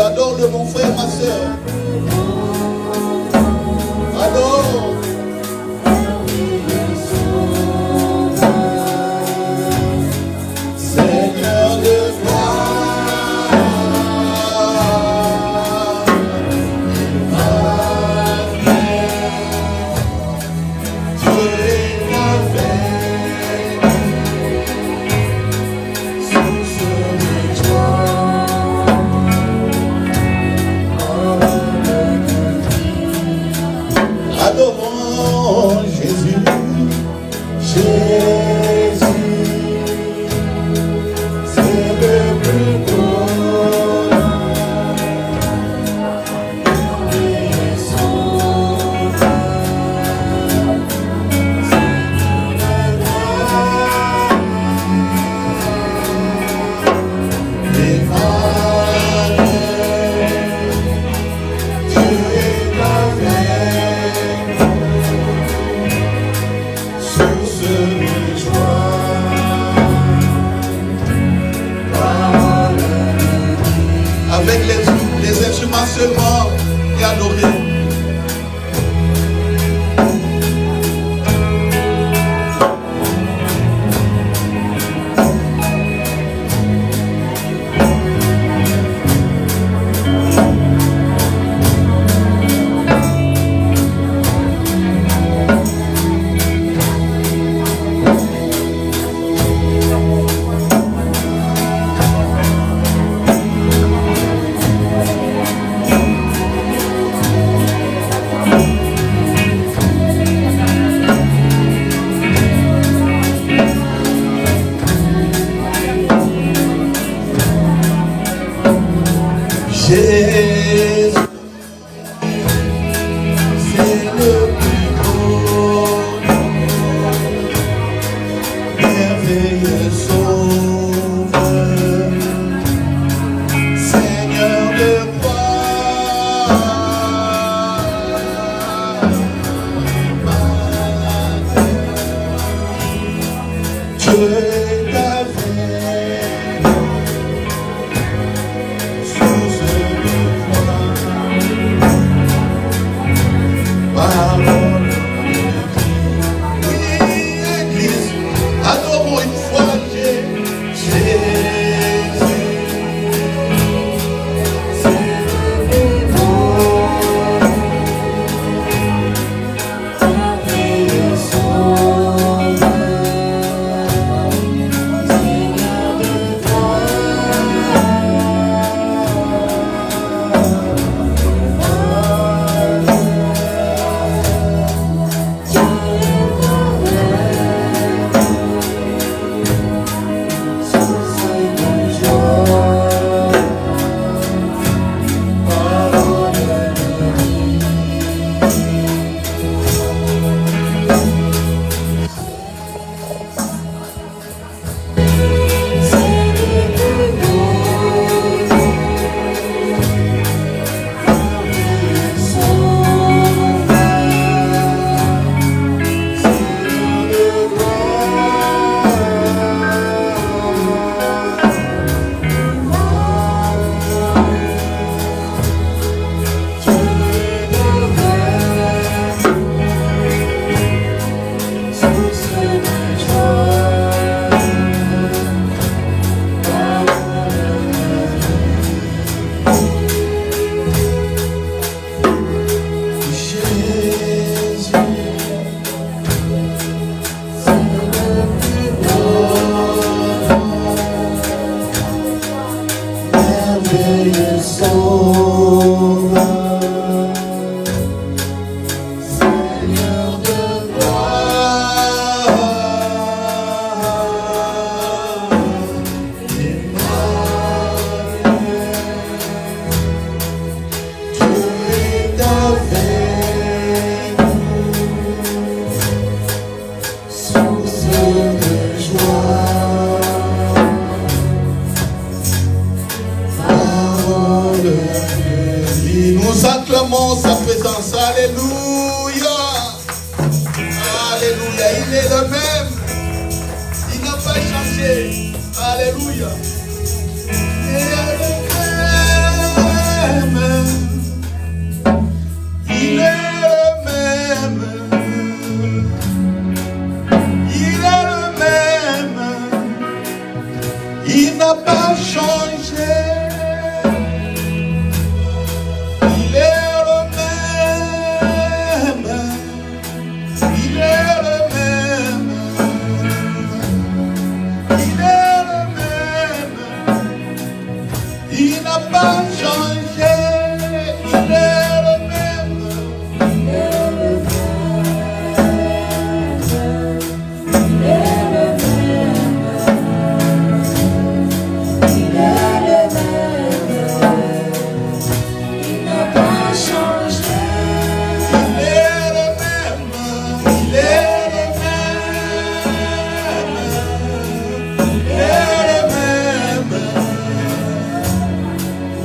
Adore-le, mon frère. est le même. Il n'a pas changé. Alléluia. Il est le même. Il est le même. Il est le même. Il n'a pas changé. Il est le même. Il est le même. Il est le même. Il n'a pas changé. Il est le même. Il est le même. Il est le même. Il est le même. Il n'a pas changé. Il est le même. Il est le même. Il est le même.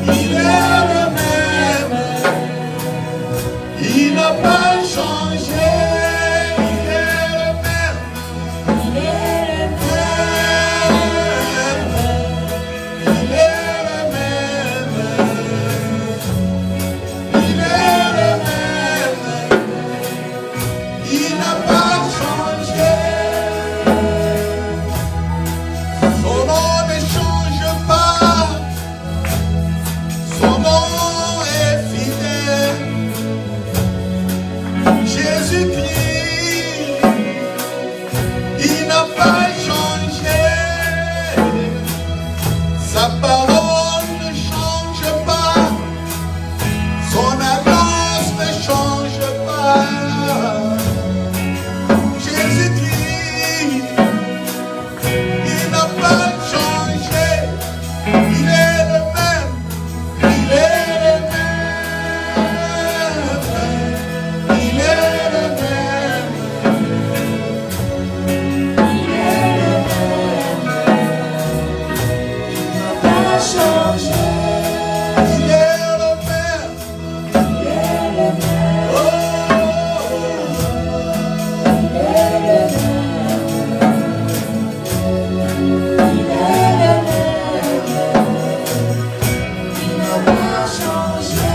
Il est le même. Il n'a pas changé. Il est le même. Il est le même. Il est le même. Il est le même. Il n'a pas changé. Son nom ne change pas. Son nom est fidèle. Jésus-Christ, il n'a pas changé. Sa parole ne change pas. Son alliance ne change pas. Jésus-Christ, il n'a pas changé. Il est le même. Il est le même. Il est le même. Il est le même. Il n'a pas changé. Il est le même. Il est le même. Oh. Il est le même. Il est le même. Il n'a pas changé.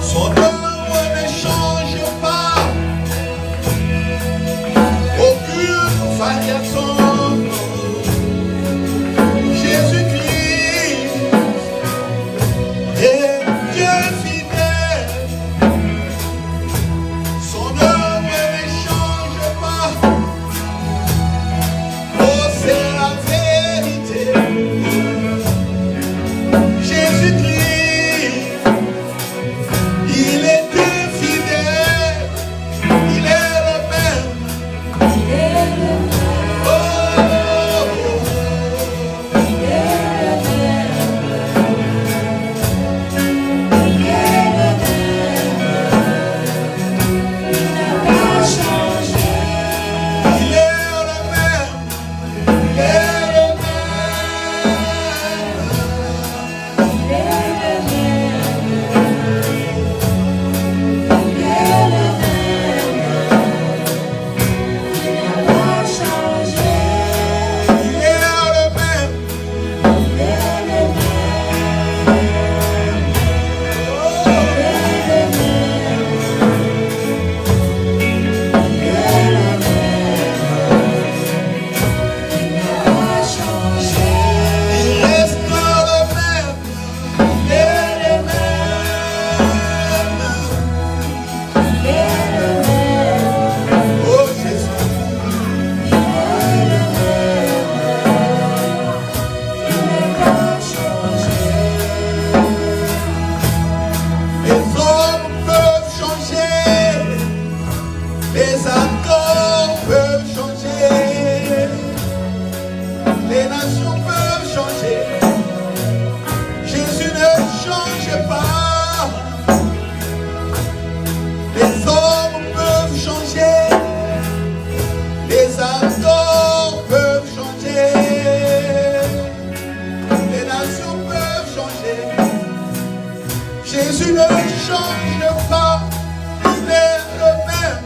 Son œuvre ne change pas. Aucune variation. Jésus-Christ est Dieu fidèle. Son œuvre ne change pas. Oh, c'est la vérité. Jésus-Christ, il est Dieu fidèle. Il est le même. Il est le même. Oh, il est le même. Il est le même. Il n'a pas changé. Il est le même. Il est le même. Il est le même. Il est le même. Il n'a pas changé. Il est le même. Il est le même. Oh, il est le même. Il est le même. Il n'a pas changé. Il reste le même. Il est le même. Il est le même. Oh Jésus. Il est le même. Il n'est pas changé. Les hommes peuvent changer. Les accords peuvent changer. Les nations peuvent changer. Jésus ne change pas. Les hommes peuvent changer. Les accords peuvent changer. Les nations peuvent changer. Jésus ne change pas. Il est le même.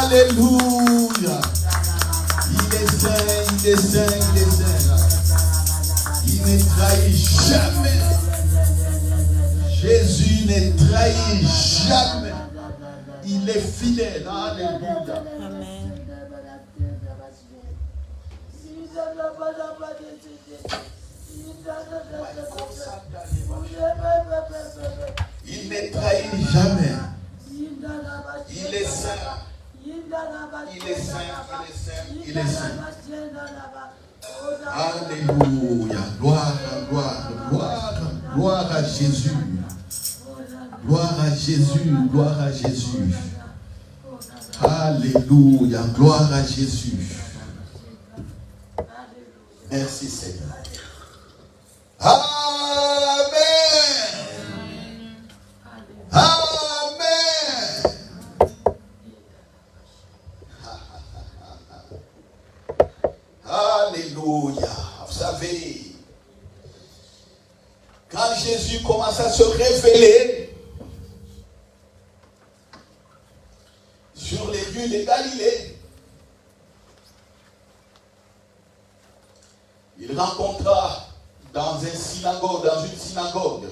Alléluia. Il est saint, il est saint, il est saint. Il ne trahit jamais. Jésus ne trahit jamais. Il est fidèle. Alléluia. Amen. Il ne trahit jamais. Il est saint. Il est saint, il est saint, il est saint. Alléluia. Gloire, gloire, gloire, gloire à Jésus. Gloire à Jésus, gloire à Jésus. Alléluia, gloire à Jésus. Merci Seigneur. Amen. Amen. Alléluia. Vous savez, quand Jésus commence à se révéler sur les lieux de Galilée, il rencontra dans une synagogue,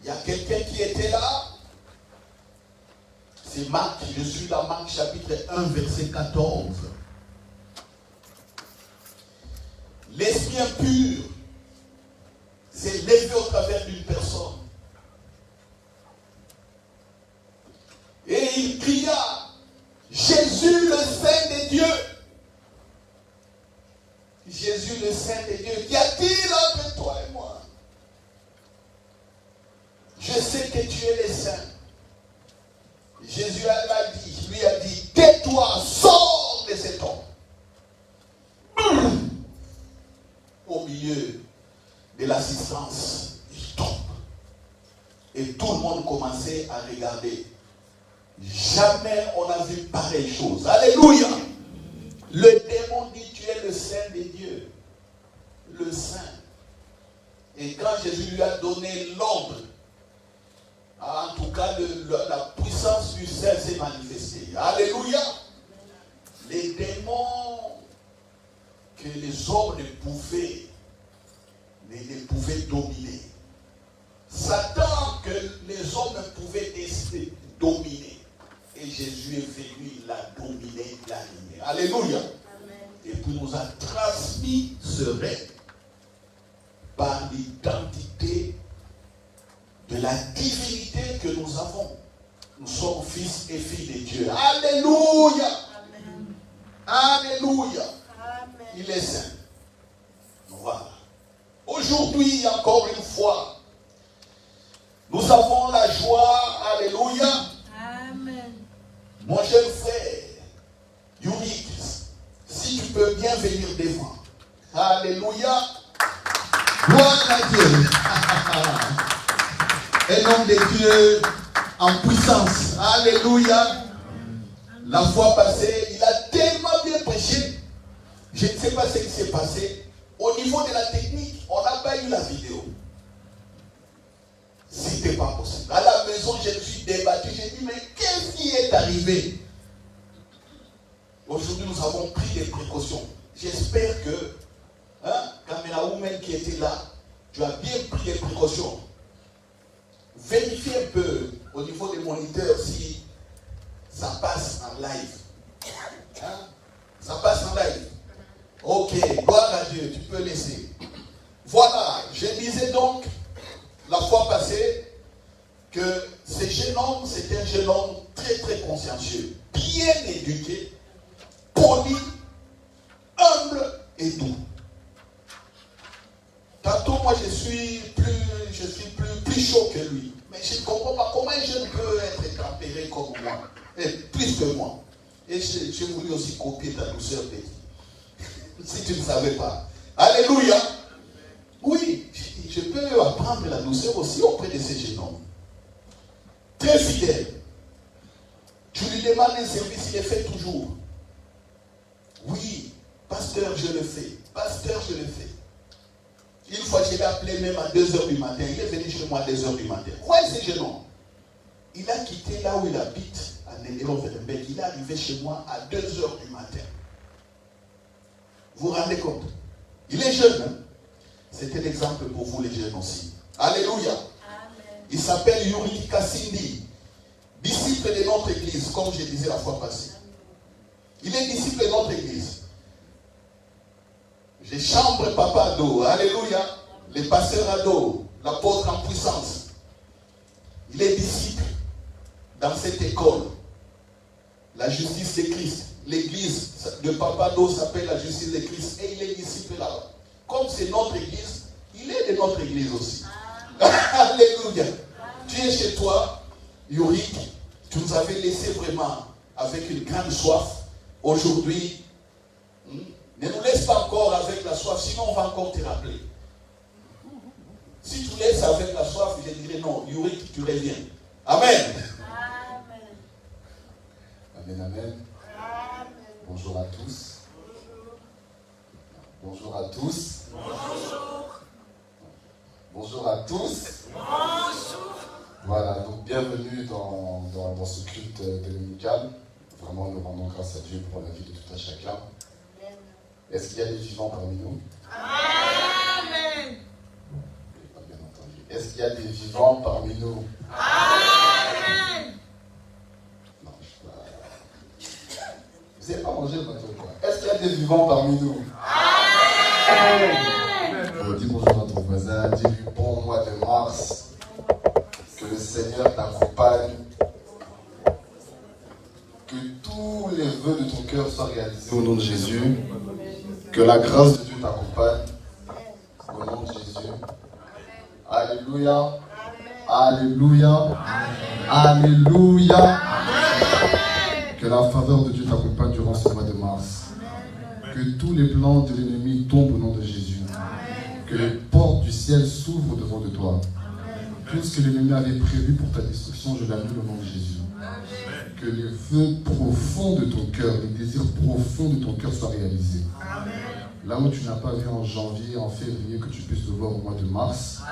il y a quelqu'un qui était là. C'est Marc, je suis dans Marc chapitre 1, verset 14. L'esprit impur s'est levé au travers d'une personne. Et il cria, Jésus le Saint des dieux. Jésus le Saint des dieux, qu'y a-t-il entre toi et moi? Je sais que tu es le Saint. Jésus lui a dit, tais-toi, sors de cet homme. Au milieu de l'assistance, il tombe. Et tout le monde commençait à regarder. Jamais on n'a vu pareille chose. Alléluia. Le démon dit, tu es le Saint des dieux. Le Saint. Et quand Jésus lui a donné l'ordre, en tout cas la puissance du Saint s'est manifestée. Alléluia. Les démons que les hommes ne pouvaient dominer. Satan que les hommes pouvaient dominer. Et Jésus est venu, il l'a dominé, il l'a animé. Alléluia. Amen. Et puis nous a transmis ce règne par l'identité de la divinité que nous avons. Nous sommes fils et filles de Dieu. Alléluia. Amen. Alléluia. Amen. Il est saint. Voilà. Aujourd'hui, encore une fois, nous avons la joie. Alléluia. Amen. Mon jeune frère, Yurik, si tu peux bien venir devant. Alléluia. Gloire à Dieu. Un homme de Dieu en puissance. Alléluia. La fois passée, il a tellement bien prêché. Je ne sais pas ce qui s'est passé. Au niveau de la technique, on n'a pas eu la vidéo. C'était pas possible. À la maison, je me suis débattu. J'ai dit, mais qu'est-ce qui est arrivé? Aujourd'hui, nous avons pris des précautions. J'espère que, Caméra Woman qui était là, tu as bien pris des précautions. Vérifiez un peu au niveau des moniteurs si ça passe en live. Ça passe en live. Ok, gloire à Dieu, tu peux laisser. Voilà, je disais donc la fois passée que ce jeune homme, c'était un jeune homme très très consciencieux, bien éduqué, poli, humble et doux. Tantôt moi je suis plus chaud que lui. Mais je ne comprends pas comment un jeune peut être tempéré comme moi. Et plus que moi. Et j'ai voulu aussi copier ta douceur, petit. Si tu ne savais pas. Alléluia. Oui, je peux apprendre la douceur aussi auprès de ces jeunes hommes. Très fidèle. Tu lui demandes un service, il le fait toujours. Oui, pasteur, je le fais. Pasteur, je le fais. Une fois, je l'ai appelé même à 2h du matin. Il est venu chez moi à 2h du matin. Où est ce jeune homme? Il a quitté là où il habite, à Rovenberg, il est arrivé chez moi à 2 heures du matin. Vous vous rendez compte? Il est jeune, hein? C'était l'exemple pour vous les jeunes aussi. Alléluia. Amen. Il s'appelle Yuri Kassindi, disciple de notre église, comme je disais la fois passée. Il est disciple de notre église. J'ai chambre papa d'eau, alléluia. Les pasteurs à dos, l'apôtre en puissance. Il est disciple dans cette école. La justice de Christ. L'église de papa d'eau s'appelle la justice de Christ. Et il est disciple là. Comme c'est notre église, il est de notre église aussi. Alléluia. Tu es chez toi, Yorick, tu nous avais laissé vraiment avec une grande soif. Aujourd'hui, ne nous laisse pas encore avec la soif, sinon on va encore te rappeler. Si tu laisses avec la soif, je dirais non, Yorick, tu reviens. Amen. Amen, amen. Bonjour à tous. Bonjour à tous. Bonjour. Bonjour à tous. Bonjour. Voilà, donc bienvenue dans ce culte dominical. Vraiment, nous rendons grâce à Dieu pour la vie de tout un chacun. Est-ce qu'il y a des vivants parmi nous? Amen. Bien entendu. Est-ce qu'il y a des vivants parmi nous? Amen. Non, je sais pas. Vous n'avez pas mangé le matin, quoi. Est-ce qu'il y a des vivants parmi nous? Amen. Dis bonjour à ton voisin, dis-lui bon mois de mars. Que le Seigneur t'accompagne. Que tous les vœux de ton cœur soient réalisés au nom de Jésus. Que la grâce de Dieu t'accompagne. Au nom de Jésus. Alléluia. Alléluia. Alléluia. Que la faveur de Dieu t'accompagne durant ce mois de mars. Que tous les plans de l'ennemi tombent au nom de Jésus. Que les portes du ciel s'ouvrent devant de toi. Tout ce que l'ennemi avait prévu pour ta destruction, je l'annule au nom de Jésus. Que les vœux profonds de ton cœur, les désirs profonds de ton cœur soient réalisés. Là où tu n'as pas vu en janvier, en février, que tu puisses le voir au mois de mars.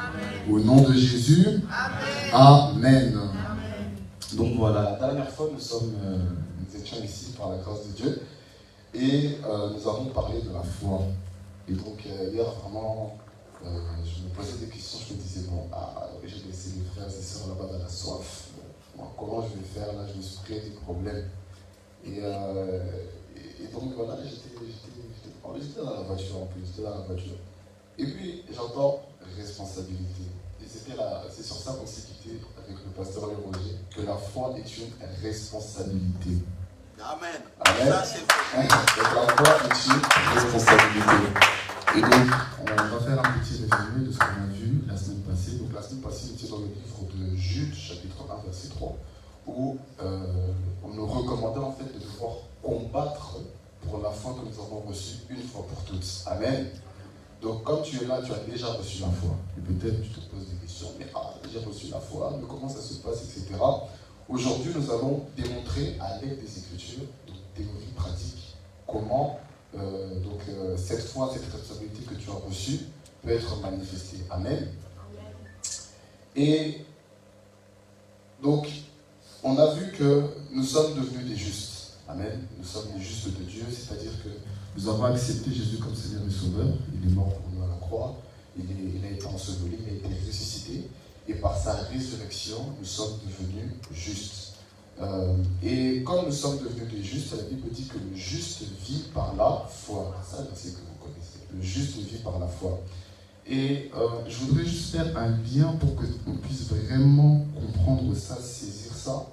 Au nom de Jésus. Amen. Donc voilà, la dernière fois, nous étions ici par la grâce de Dieu et nous avons parlé de la foi. Et donc hier, vraiment, je me posais des questions, je me disais, bon, j'ai laissé les frères et sœurs là-bas dans la soif. Moi, comment je vais faire là? Je me suis créé des problèmes. Et donc voilà, j'étais dans la voiture en plus, j'étais dans la voiture. Et puis j'entends responsabilité. Et c'est sur ça qu'on s'est quitté avec le pasteur Le Roger, que la foi est une responsabilité. Amen. Amen. Ça, c'est vrai. Donc la foi est une responsabilité. Et donc, on va faire un petit résumé de ce qu'on a vu la semaine passée. Donc la semaine passée, on était dans le livre de Jude, chapitre 1, verset 3, où on nous recommandait en fait de devoir combattre pour la foi que nous avons reçue une fois pour toutes. Amen. Donc comme tu es là, tu as déjà reçu la foi. Et peut-être tu te poses des questions, mais j'ai reçu la foi, mais comment ça se passe, etc. Aujourd'hui, nous allons démontrer à l'aide des Écritures, donc théorie pratique, comment cette foi, cette responsabilité que tu as reçue peut être manifestée. Amen. Et donc, on a vu que nous sommes devenus des justes. Amen. Nous sommes les justes de Dieu, c'est-à-dire que nous avons accepté Jésus comme Seigneur et Sauveur. Il est mort pour nous à la croix. Il a été enseveli, il a été ressuscité. Et par sa résurrection, nous sommes devenus justes. Et comme nous sommes devenus des justes, la Bible dit que le juste vit par la foi. Ça, c'est ce que vous connaissez. Le juste vit par la foi. Et je voudrais juste faire un lien pour qu'on puisse vraiment comprendre ça, saisir ça.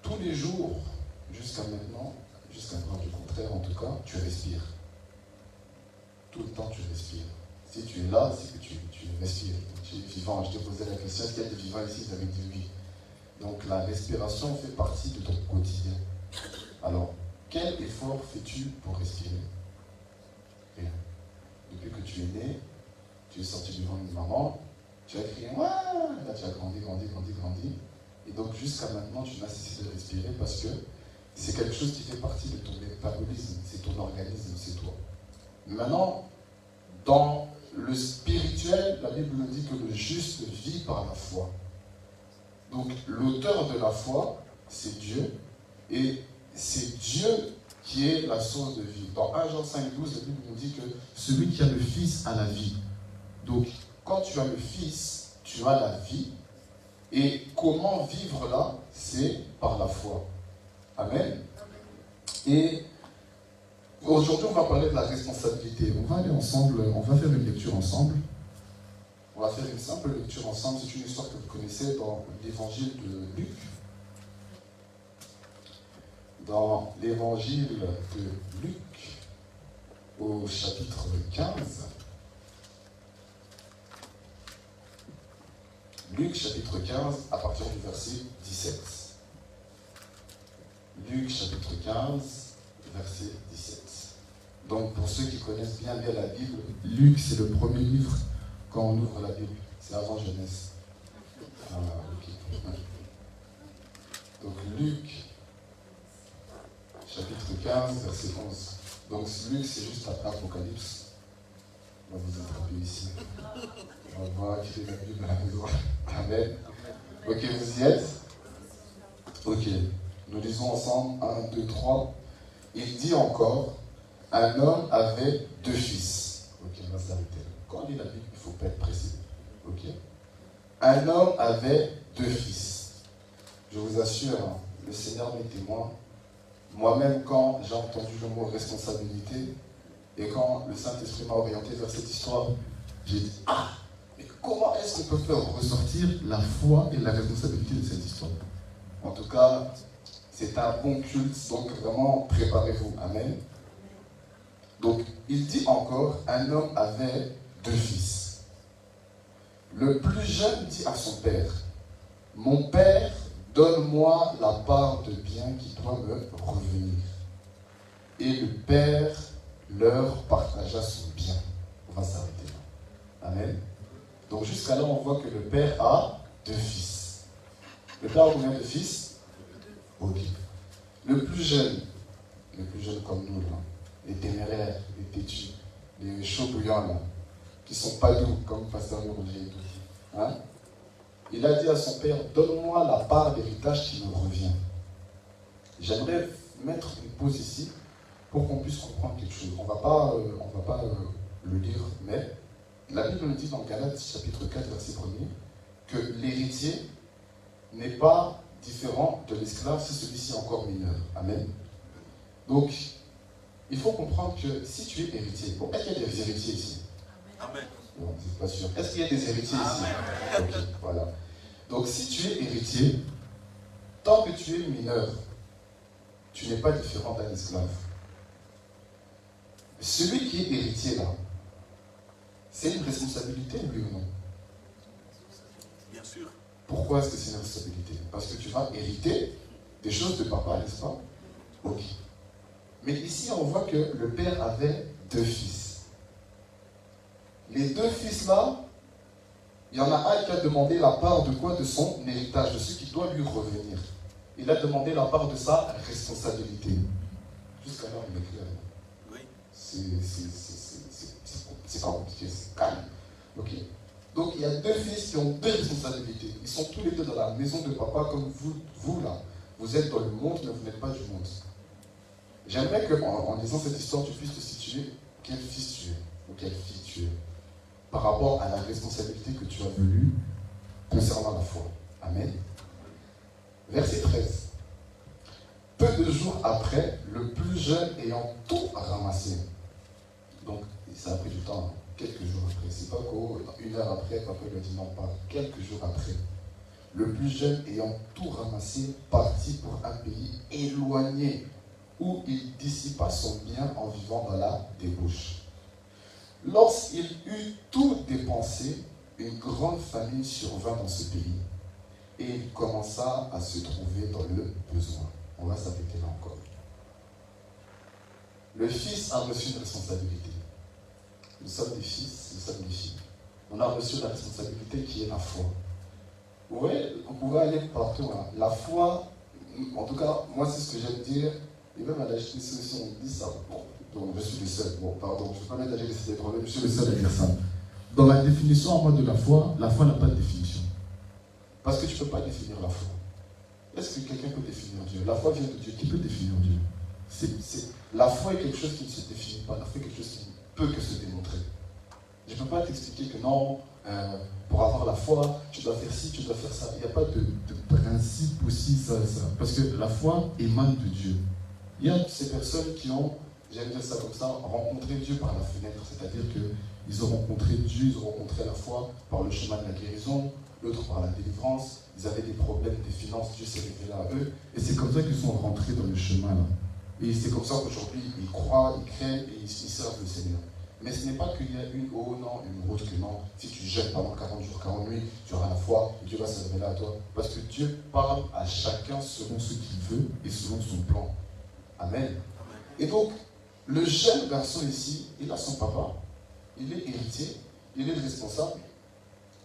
Tous les jours, jusqu'à maintenant, jusqu'à preuve du contraire en tout cas, tu respires. Tout le temps tu respires. Si tu es là, c'est que tu respires. Tu es vivant. Je te posais la question, est-ce qu'il y a des vivants ici? Vous avez dit oui. Donc la respiration fait partie de ton quotidien. Alors, quel effort fais-tu pour respirer? Rien. Depuis que tu es né, tu es sorti devant une maman, tu as crié, ouais, là tu as grandi. Et donc jusqu'à maintenant, tu n'as cessé de respirer parce que c'est quelque chose qui fait partie de ton métabolisme, c'est ton organisme, c'est toi. Maintenant, dans le spirituel, la Bible nous dit que le juste vit par la foi. Donc l'auteur de la foi c'est Dieu. Et c'est Dieu qui est la source de vie. Dans 1 Jean 5,12, la Bible nous dit que celui qui a le Fils a la vie. Donc, quand tu as le Fils, tu as la vie. Et comment vivre là? C'est par la foi. Amen. Et aujourd'hui, on va parler de la responsabilité. On va aller ensemble, on va faire une lecture ensemble. On va faire une simple lecture ensemble. C'est une histoire que vous connaissez dans l'évangile de Luc. Dans l'évangile de Luc, au chapitre 15. Luc, chapitre 15, à partir du verset 17. Luc, chapitre 15, verset 17. Donc, pour ceux qui connaissent bien la Bible, Luc, c'est le premier livre quand on ouvre la Bible. C'est avant Genèse. Ah, ok. Donc, Luc, chapitre 15, verset 11. Donc, Luc, c'est juste après Apocalypse. On va vous attraper ici. On va voir qui est la Bible à la maison. Amen. Ok, vous y êtes? Ok. Nous lisons ensemble. 1, 2, 3. Il dit encore, un homme avait 2 fils. Ok, on va s'arrêter. Quand on lit la Bible, il ne faut pas être précis. Ok. Un homme avait 2 fils. Je vous assure, le Seigneur m'est témoin. Moi-même, quand j'ai entendu le mot responsabilité, et quand le Saint-Esprit m'a orienté vers cette histoire, j'ai dit, ah, mais comment est-ce qu'on peut faire ressortir la foi et la responsabilité de cette histoire? En tout cas, c'est un bon culte, donc vraiment, préparez-vous. Amen. Donc, il dit encore, un homme avait 2 fils. Le plus jeune dit à son père, mon père, donne-moi la part de bien qui doit me revenir. Et le père leur partagea son bien. On va s'arrêter là. Amen. Donc jusqu'à là, on voit que le père a 2 fils. Le père a combien de fils? Ok. Le plus jeune comme nous, là, les téméraires, les têtus, les chauds bouillants, là, qui ne sont pas doux, comme Pasteur Roger et tout. Hein? Il a dit à son père, donne-moi la part d'héritage qui me revient. J'aimerais mettre une pause ici pour qu'on puisse comprendre quelque chose. On ne va pas le lire, mais la Bible nous dit dans Galates chapitre 4, verset 1er, que l'héritier n'est pas différent de l'esclave si celui-ci est encore mineur. Amen. Donc, il faut comprendre que si tu es héritier, bon, est-ce qu'il y a des héritiers ici? Amen. Non, c'est pas sûr. Est-ce qu'il y a des héritiers ici? Ok, voilà. Donc, si tu es héritier, tant que tu es mineur, tu n'es pas différent d'un esclave. Celui qui est héritier, là, c'est une responsabilité, lui ou non? Bien sûr. Pourquoi est-ce que c'est une responsabilité? Parce que tu vas hériter des choses de papa, n'est-ce pas? Ok. Mais ici, on voit que le père avait 2 fils. Les 2 fils-là, il y en a un qui a demandé la part de quoi? De son héritage, de ce qui doit lui revenir. Il a demandé la part de sa responsabilité. Jusqu'à là, on est clair. Oui. C'est pas compliqué, c'est calme. Ok. Donc il y a 2 fils qui ont 2 responsabilités. Ils sont tous les 2 dans la maison de papa, comme vous là. Vous êtes dans le monde, mais vous n'êtes pas du monde. J'aimerais qu'en lisant cette histoire, tu puisses te situer quel fils tu es, ou quelle fille tu es, par rapport à la responsabilité que tu as voulu concernant la foi. Amen. Verset 13. Peu de jours après, le plus jeune ayant tout ramassé. Donc, ça a pris du temps, quelques jours après. C'est pas qu'une heure après, papa lui a dit non, pas quelques jours après. Le plus jeune ayant tout ramassé, partit pour un pays éloigné, où il dissipa son bien en vivant dans la débauche. Lorsqu'il eut tout dépensé, une grande famine survint dans ce pays, et il commença à se trouver dans le besoin. On va s'arrêter là encore. Le fils a reçu une responsabilité. Nous sommes des fils, nous sommes des filles. On a reçu la responsabilité qui est la foi. Vous voyez, vous pouvez aller partout. Hein. La foi, en tout cas, moi c'est ce que j'aime dire. Et même à la JTC aussi, on dit ça. Bon, donc je suis le seul. Bon, pardon, je ne vais pas mettre la JTC des problèmes, je suis le seul à dire ça. Dans la définition en mode de la foi n'a pas de définition. Parce que tu ne peux pas définir la foi. Est-ce que quelqu'un peut définir Dieu? La foi vient de Dieu. Qui peut définir Dieu? La foi est quelque chose qui ne se définit pas. La foi est quelque chose qui ne peut que se démontrer. Je ne peux pas t'expliquer que non, pour avoir la foi, tu dois faire ci, tu dois faire ça. Il n'y a pas de principe aussi, ça. Parce que la foi émane de Dieu. Il y a ces personnes qui ont, j'aime dire ça comme ça, rencontré Dieu par la fenêtre. C'est-à-dire qu'ils ont rencontré Dieu, ils ont rencontré la foi par le chemin de la guérison, l'autre par la délivrance. Ils avaient des problèmes, des finances, Dieu s'est révélé à eux. Et c'est comme ça qu'ils sont rentrés dans le chemin là. Et c'est comme ça qu'aujourd'hui, ils croient, ils craignent et ils servent le Seigneur. Mais ce n'est pas qu'il y a une route que non. Si tu jeûnes pendant 40 jours, 40 nuits, tu auras la foi et Dieu va se révéler à toi. Parce que Dieu parle à chacun selon ce qu'il veut et selon son plan. Amen. Et donc, le jeune garçon ici, il a son papa, il est héritier, il est le responsable,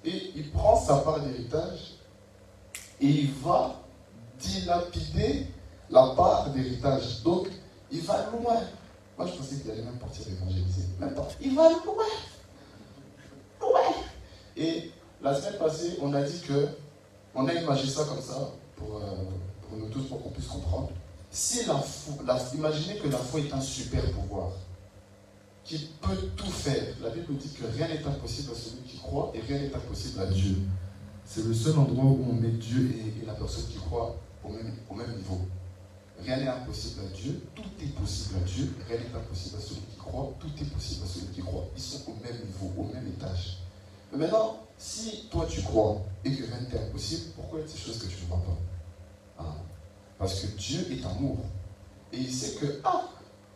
et il prend sa part d'héritage et il va dilapider la part d'héritage. Donc, il va loin. Moi, je pensais qu'il allait même partir évangéliser. Même pas. Il va loin. Loin. Et la semaine passée, on a dit que, on a imaginé ça comme ça, pour nous tous, pour qu'on puisse comprendre. Si imaginez que la foi est un super pouvoir, qui peut tout faire. La Bible dit que rien n'est impossible à celui qui croit et rien n'est impossible à Dieu. C'est le seul endroit où on met Dieu et la personne qui croit au même niveau. Rien n'est impossible à Dieu, tout est possible à Dieu, rien n'est impossible à celui qui croit, tout est possible à celui qui croit. Ils sont au même niveau, au même étage. Mais maintenant, si toi tu crois et que rien n'est impossible, pourquoi il y a des choses que tu ne vois pas? Parce que Dieu est amour. Et il sait que,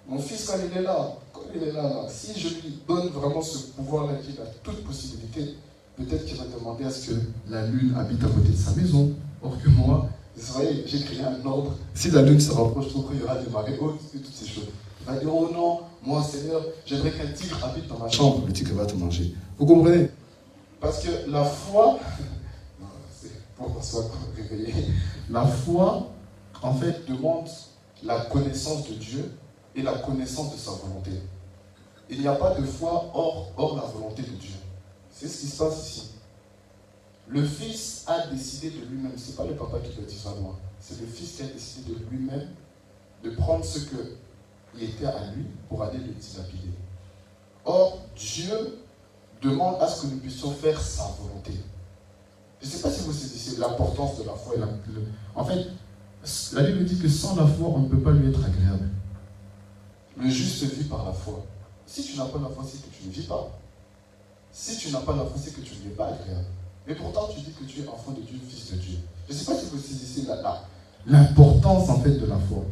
mon fils quand il est là, si je lui donne vraiment ce pouvoir-là qu'il a toute possibilité, peut-être qu'il va demander à ce que la lune habite à côté de sa maison. Or que moi, vous voyez, j'ai créé un ordre. Si la lune se rapproche trop, il y aura des marées hautes et toutes ces choses. Il va dire, oh non, moi Seigneur, j'aimerais qu'un tigre habite dans ma chambre. Le tigre va te manger. Vous comprenez? Parce que la foi, c'est pour qu'on soit réveillé. La foi, en fait, demande la connaissance de Dieu et la connaissance de sa volonté. Il n'y a pas de foi hors la volonté de Dieu. C'est ce qui se passe ici. Le Fils a décidé de lui-même, ce n'est pas le papa qui le dit ça à moi, c'est le Fils qui a décidé de lui-même de prendre ce qui était à lui pour aller le dilapider. Or, Dieu demande à ce que nous puissions faire sa volonté. Je ne sais pas si vous saisissez l'importance de la foi. En fait, la Bible dit que sans la foi, on ne peut pas lui être agréable. Le juste vit par la foi. Si tu n'as pas la foi, c'est que tu ne vis pas. Si tu n'as pas la foi, c'est que tu ne vis pas agréable. Mais pourtant, tu dis que tu es enfant de Dieu, fils de Dieu. Je ne sais pas si vous saisissez l'importance en fait de la foi.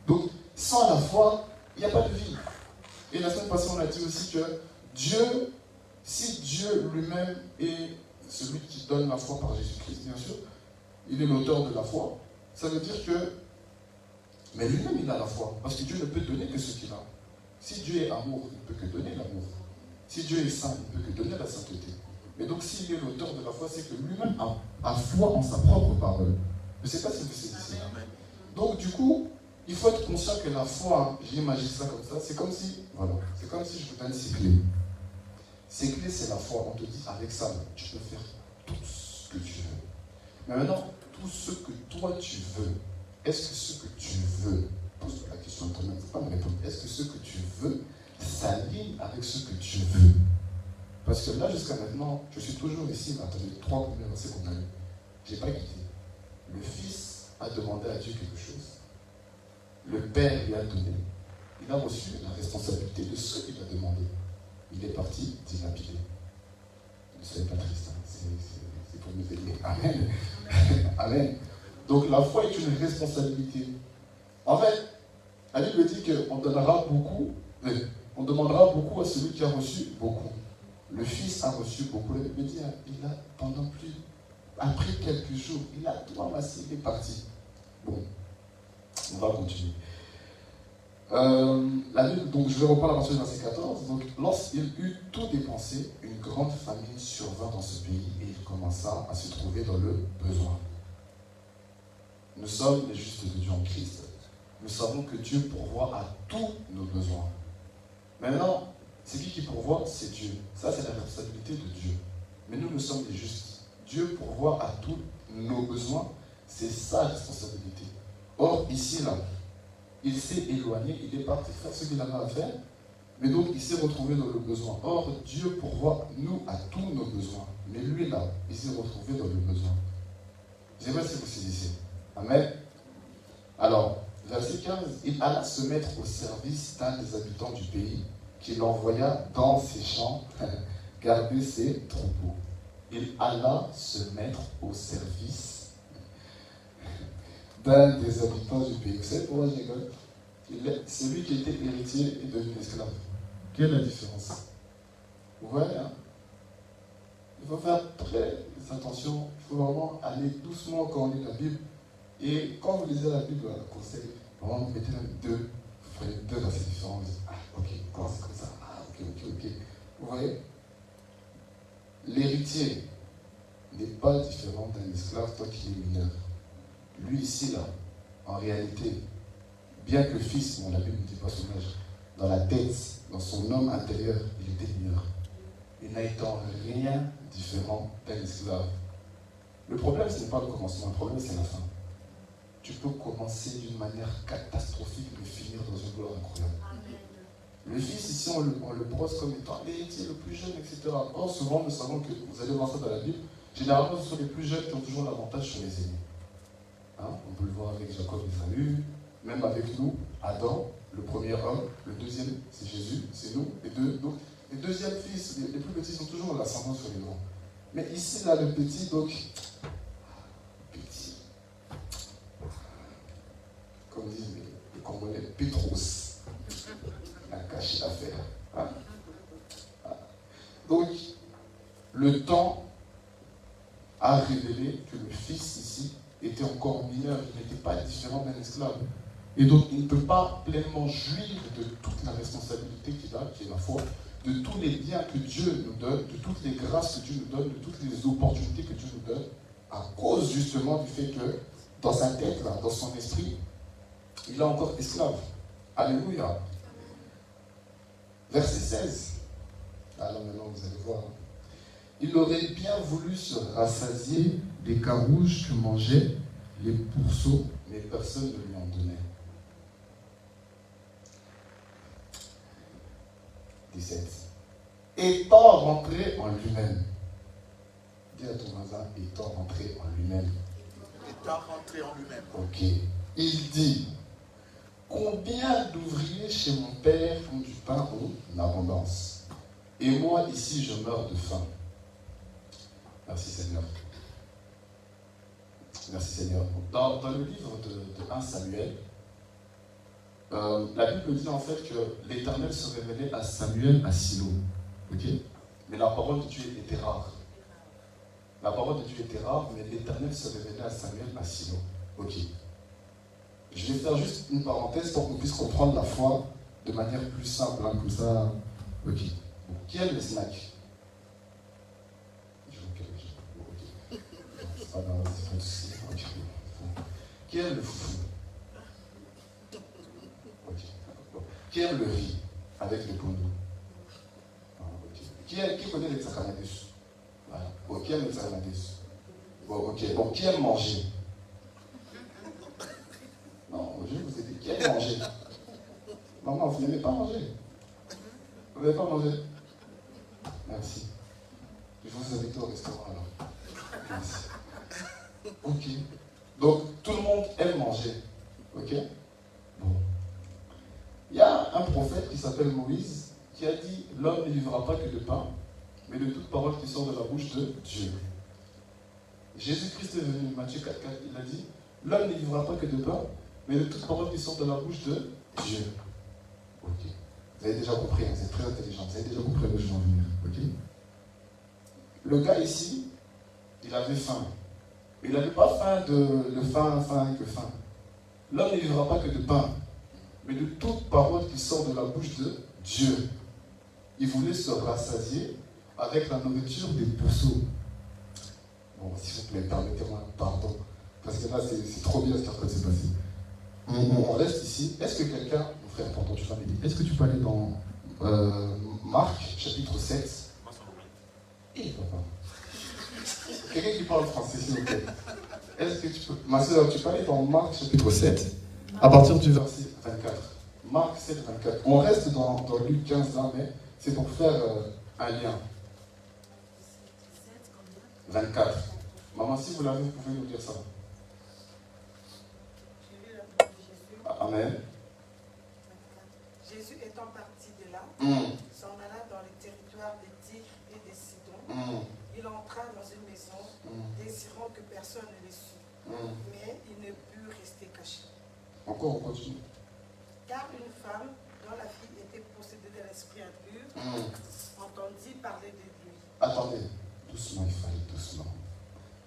Donc, sans la foi, il n'y a pas de vie. Et la semaine passée, on a dit aussi que Dieu, si Dieu lui-même est celui qui donne la foi par Jésus-Christ, bien sûr, il est l'auteur de la foi, ça veut dire que, mais lui-même il a la foi, parce que Dieu ne peut donner que ce qu'il a. Si Dieu est amour, il ne peut que donner l'amour. Si Dieu est saint, il ne peut que donner la sainteté. Mais donc s'il est l'auteur de la foi, c'est que lui-même a foi en sa propre parole. Je ne sais pas si vous saisissez. Donc du coup, il faut être conscient que la foi, j'imagine ça comme ça, c'est comme si je vous donne ces clés. Ces clés, c'est la foi. On te dit, avec ça, tu peux faire tout ce que tu veux. Mais maintenant, tout ce que toi tu veux, est-ce que ce que tu veux, pose-toi la question de toi-même, c'est pas me répondre, est-ce que ce que tu veux s'aligne avec ce que tu veux? Parce que là, jusqu'à maintenant, je suis toujours ici, mais attendez, 3 premiers versets qu'on a eu. Je n'ai pas quitté. Le Fils a demandé à Dieu quelque chose. Le Père lui a donné. Il a reçu la responsabilité de ce qu'il a demandé. Il est parti dilapider. Ne soyez pas triste, hein. C'est pour nous aider. Amen. Amen. Donc la foi est une responsabilité. En fait, la Bible dit qu'on donnera beaucoup, on demandera beaucoup à celui qui a reçu beaucoup. Le Fils a reçu beaucoup. La Bible dit, il a après quelques jours, il a tout amassé, il est parti. Bon, on va continuer. La Bible, donc je vais reprendre la partie du verset 14. Donc, lorsqu'il eut tout dépensé, une grande famine survint dans ce pays et il commença à se trouver dans le besoin. Nous sommes les justes de Dieu en Christ. Nous savons que Dieu pourvoit à tous nos besoins. Maintenant, c'est qui pourvoit? C'est Dieu. Ça, c'est la responsabilité de Dieu. Mais nous sommes les justes. Dieu pourvoit à tous nos besoins, C'est sa responsabilité. Or, ici, là, il s'est éloigné, il est parti faire ce qu'il avait à faire, mais donc il s'est retrouvé dans le besoin. Or, Dieu pourvoit nous à tous nos besoins. Mais lui, là, il s'est retrouvé dans le besoin. J'aimerais que vous saisissez. Amen. Alors, verset 15, il alla se mettre au service d'un des habitants du pays, qui l'envoya dans ses champs garder ses troupeaux. Il alla se mettre au service d'un des habitants du pays. Vous savez pourquoi je rigole? Celui qui était héritier est devenu esclave. Quelle est la différence? Vous voyez, hein? Il faut faire très attention, il faut vraiment aller doucement quand on lit la Bible. Et quand vous lisez la Bible, le conseil, vraiment, vous mettez même deux, vous prenez deux versets différents, vous dites, ah, ok, comment c'est comme ça? Ah, ok. Vous voyez? L'héritier n'est pas différent d'un esclave, toi qui es mineur. Lui ici, là, en réalité, bien que fils, bon, la Bible ne dit pas son âge, dans la tête, dans son homme intérieur, il était mineur. Il n'a été en rien différent d'un esclave. Le problème, ce n'est pas le commencement, le problème, c'est la fin. Tu peux commencer d'une manière catastrophique, mais finir dans une gloire incroyable. Le fils, ici, on le brosse comme étant l'héritier le plus jeune, etc. Or, souvent, nous savons que, vous allez voir ça dans la Bible, généralement, ce sont les plus jeunes qui ont toujours l'avantage sur les aînés. Hein? On peut le voir avec Jacob et Ésaü, même avec nous, Adam, le premier homme, le deuxième, c'est Jésus, c'est nous, les deux. Donc, les deuxièmes fils, les plus petits, sont toujours l'ascendant sur les grands. Mais ici, là, le petit, donc, petit, comme disent les Congolais, Pétros, a caché l'affaire. Hein? Donc, le temps a révélé que le fils ici était encore mineur, il n'était pas différent d'un esclave. Et donc, il ne peut pas pleinement jouir de toute la responsabilité qu'il a, qui est la foi, de tous les biens que Dieu nous donne, de toutes les grâces que Dieu nous donne, de toutes les opportunités que Dieu nous donne, à cause justement du fait que, dans sa tête, là, dans son esprit, il est encore esclave. Alléluia. Verset 16. Alors maintenant, vous allez voir. Il aurait bien voulu se rassasier des carouges que mangeaient les pourceaux, mais personne ne lui en donnait. 17. Étant rentré en lui-même. Dis à ton voisin, étant rentré en lui-même. Étant rentré en lui-même. Ok. Il dit, combien d'ouvriers chez mon père font du pain en abondance? Et moi, ici, je meurs de faim. Merci Seigneur. Merci Seigneur. Dans le livre de 1 Samuel, la Bible dit en fait que l'Éternel se révélait à Samuel à Silo. Ok? Mais la parole de Dieu était rare. La parole de Dieu était rare, mais l'Éternel se révélait à Samuel à Silo. Ok. Je vais faire juste une parenthèse pour qu'on puisse comprendre la foi de manière plus simple, hein, comme ça. Ok. Bon. Qui aime les snacks? Ok. C'est pas grave, c'est pas de souci. Ok. Qui aime le foufou? Ok. Bon. Qui aime le riz avec le pondou? Okay. Qui connaît les tsakanadus? Voilà. Bon, qui aime les tsakanadus? Bon, ok. Bon, qui aime manger? Non, je vous ai dit, qui aime manger? Maman, vous n'aimez pas manger? Vous n'avez pas mangé? Merci. Je vous invite au restaurant alors. Merci. Ok. Donc, tout le monde aime manger. Ok? Bon. Il y a un prophète qui s'appelle Moïse qui a dit, l'homme ne vivra pas que de pain, mais de toute parole qui sort de la bouche de Dieu. Jésus-Christ est venu, Matthieu 4,4, il a dit, l'homme ne vivra pas que de pain, mais de toute parole qui sort de la bouche de Dieu. Ok. Vous avez déjà compris, hein, c'est très intelligent, vous avez déjà compris le je vais en venir. Ok. Le gars ici, il avait faim. Il n'avait pas faim de faim avec le faim. L'homme ne vivra pas que de pain, mais de toute parole qui sort de la bouche de Dieu. Il voulait se rassasier avec la nourriture des pourceaux. Bon, s'il vous plaît, permettez-moi, pardon. Parce que là, c'est trop bien ce qui est en train de se passer. On reste ici. Est-ce que quelqu'un, mon frère, pardon, tu vas m'aider. Est-ce que tu peux aller dans Marc, chapitre 7? Eh, papa. Quelqu'un qui parle français, s'il vous plaît. Est-ce que tu peux, ma soeur, tu peux aller dans Marc chapitre 7, à partir du verset 24. Marc 7, 24. On reste dans Luc 15 là, mais c'est pour faire un lien. 24. Maman, si vous l'avez, vous pouvez nous dire ça. Amen. Jésus étant parti de là, s'en alla dans les territoires de Tyr et de Sidon. Il entra dans une maison, désirant que personne ne le sût. Mais il ne put rester caché. Encore, on continue. Car une femme dont la fille était possédée de l'esprit impur entendit parler de lui. Attendez, doucement, il fallait doucement.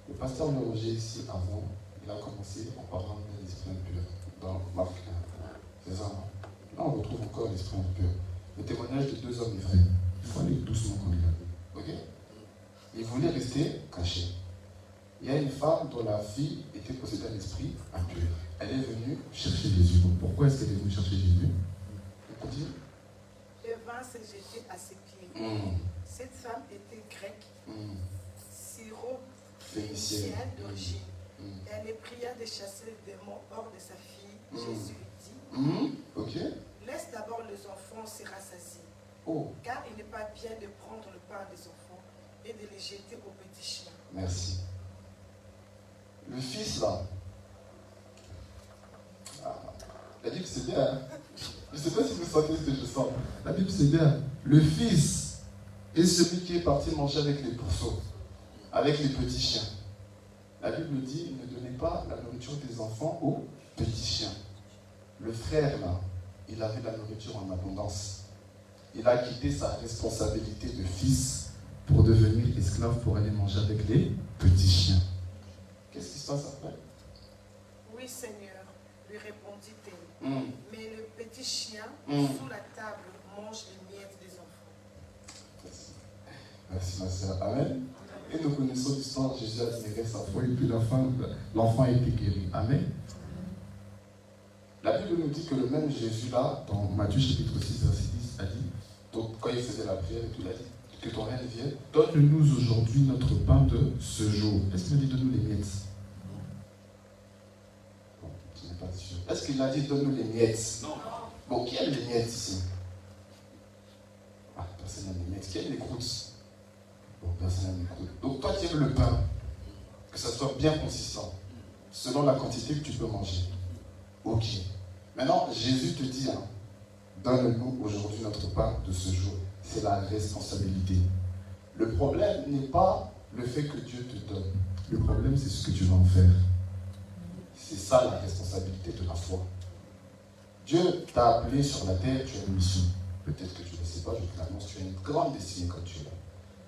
Le pasteur Le Roger ici avant, il a commencé en parlant de l'esprit impur dans Marc 1. C'est ça, non? Là, on retrouve encore l'esprit impur. Le témoignage de deux hommes ivres. Il faut aller doucement quand il a vu. Ok? Il voulait rester caché. Il y a une femme dont la fille était possédée d'un esprit impur. Elle est venue chercher Jésus. Pourquoi est-ce qu'elle est venue chercher Jésus? On continue. Et vint se jeter à ses pieds. Cette femme était grecque, syro-phénicienne d'origine. Elle les pria de chasser le démon hors de sa fille. Jésus lui dit, ok. laisse d'abord les enfants se rassasier. Car il n'est pas bien de prendre le pain des enfants et de les jeter aux petits chiens. Merci. Le fils là, la Bible c'est bien. Hein? Je ne sais pas si vous sentez ce que je sens. La Bible c'est bien. Le fils est celui qui est parti manger avec les pourceaux, avec les petits chiens. La Bible dit, ne donnez pas la nourriture des enfants aux petits chiens. Le frère là, il avait la nourriture en abondance. Il a quitté sa responsabilité de fils pour devenir esclave pour aller manger avec les petits chiens. Qu'est-ce qui se passe après? Oui, Seigneur, lui répondit-elle. Mais le petit chien, sous la table, mange les miettes des enfants. Merci, ma soeur. Amen. Et nous connaissons l'histoire, Jésus a admiré sa foi et puis l'enfant a été guéri. Amen. La Bible nous dit que le même Jésus là, dans Matthieu chapitre 6, verset 10, a dit, donc quand il faisait la prière et tout, il a dit, que ton règne vienne, donne-nous aujourd'hui notre pain de ce jour. Est-ce qu'il a dit donne-nous les miettes? Bon, je n'ai pas sûr. Est-ce qu'il a dit donne-nous les miettes? Non. Bon, qui aime les miettes ici? Ah, personne n'aime les miettes. Qui aime les croûtes? Bon, personne n'aime les croûtes. Donc toi qui aimes le pain, que ça soit bien consistant, selon la quantité que tu peux manger. Ok. Maintenant, Jésus te dit, hein, donne-nous aujourd'hui notre pain de ce jour. C'est la responsabilité. Le problème n'est pas le fait que Dieu te donne. Le problème, c'est ce que tu vas en faire. C'est ça la responsabilité de la foi. Dieu t'a appelé sur la terre, tu as une mission. Peut-être que tu ne le sais pas, je te l'annonce, tu as une grande destinée quand tu es là.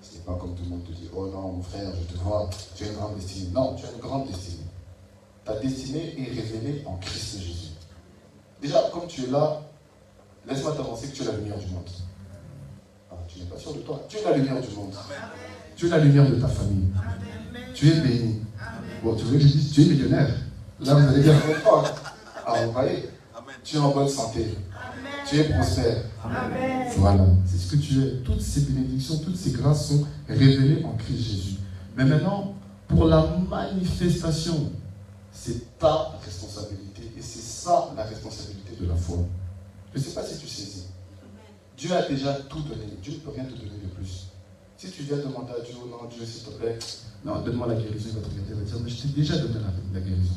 Ce n'est pas comme tout le monde te dit, oh non, mon frère, je te vois, tu as une grande destinée. Non, tu as une grande destinée. Ta destinée est révélée en Christ Jésus. Déjà, comme tu es là, laisse-moi t'avancer que tu es la lumière du monde. Ah, tu n'es pas sûr de toi. Tu es la lumière du monde. Amen. Tu es la lumière de ta famille. Amen. Tu es béni. Amen. Bon, tu veux que je dise, tu es millionnaire. Là, vous allez dire, ah, vous voyez, tu es en bonne santé. Amen. Tu es prospère. Amen. Voilà, c'est ce que tu es. Toutes ces bénédictions, toutes ces grâces sont révélées en Christ Jésus. Mais maintenant, pour la manifestation, c'est ta responsabilité. Et c'est ça la responsabilité de la foi. Je ne sais pas si tu saisis. Dieu a déjà tout donné. Dieu ne peut rien te donner de plus. Si tu viens demander à Dieu, oh non, Dieu, s'il te plaît, non, donne-moi la guérison, il va te regarder, il va dire, mais je t'ai déjà donné la guérison.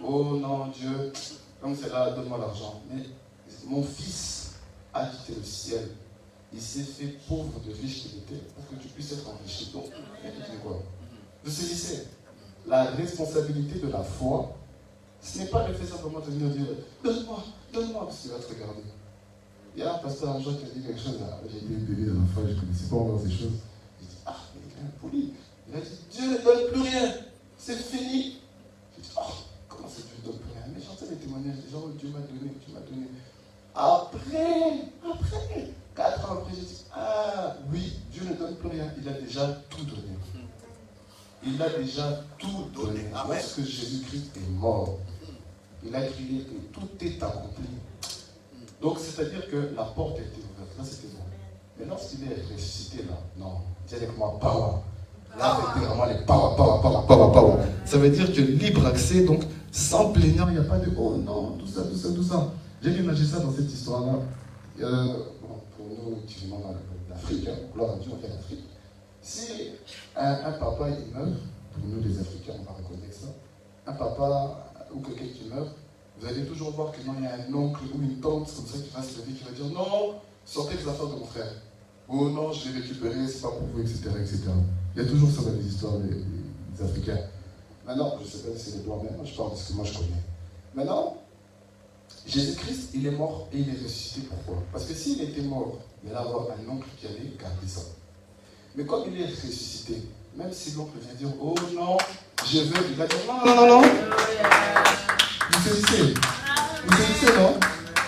Oh non, Dieu, comme c'est là, donne-moi l'argent. Mais mon fils a quitté le ciel. Il s'est fait pauvre de riche qu'il était pour que tu puisses être enrichi. Donc, il dit quoi? Vous saisissez? La responsabilité de la foi, ce n'est pas le fait simplement de venir dire, donne-moi, parce qu'il va te regarder. Il y a un pasteur un jour qui a dit quelque chose, j'ai été bébé dans la foi, je ne connaissais pas encore ces choses. J'ai dit, ah, mais il est quand même poli. Il a dit, Dieu ne donne plus rien, c'est fini. J'ai dit, oh, comment c'est Dieu ne donne plus rien? Mais j'entends les témoignages des gens, Dieu m'a donné, Dieu m'a donné. Après, 4 ans après, j'ai dit, ah oui, Dieu ne donne plus rien, il a déjà tout donné. Il a déjà tout donné. Lorsque Jésus-Christ est mort, il a crié que tout est accompli. Donc, c'est-à-dire que la porte a été ouverte. Là, c'était bon. Mais lorsqu'il est ressuscité, là, non, dis avec moi, power. Là, c'était vraiment les power. Ça veut dire que libre accès, donc sans plaignant, il n'y a pas de oh non, tout ça. J'ai imaginé ça dans cette histoire-là. Pour nous qui vivons dans l'Afrique, gloire à Dieu, on vient d'Afrique. Si un papa il meurt, pour nous les Africains, on va reconnaître ça, un papa ou quelqu'un qui meurt, vous allez toujours voir que non, il y a un oncle ou une tante comme ça qui va se lever, qui va dire non, sortez les affaires de mon frère. Oh non, je l'ai récupéré, c'est pas pour vous, etc., etc. Il y a toujours ça dans les histoires des Africains. Maintenant, je ne sais pas si c'est les blancs même, je parle de ce que moi je connais. Maintenant, Jésus-Christ, il est mort et il est ressuscité. Pourquoi? Parce que s'il était mort, il allait avoir un oncle qui allait garder ça. Mais comme il est ressuscité, même si l'oncle vient dire oh non, je veux, il va dire non. Vous saisissez, non?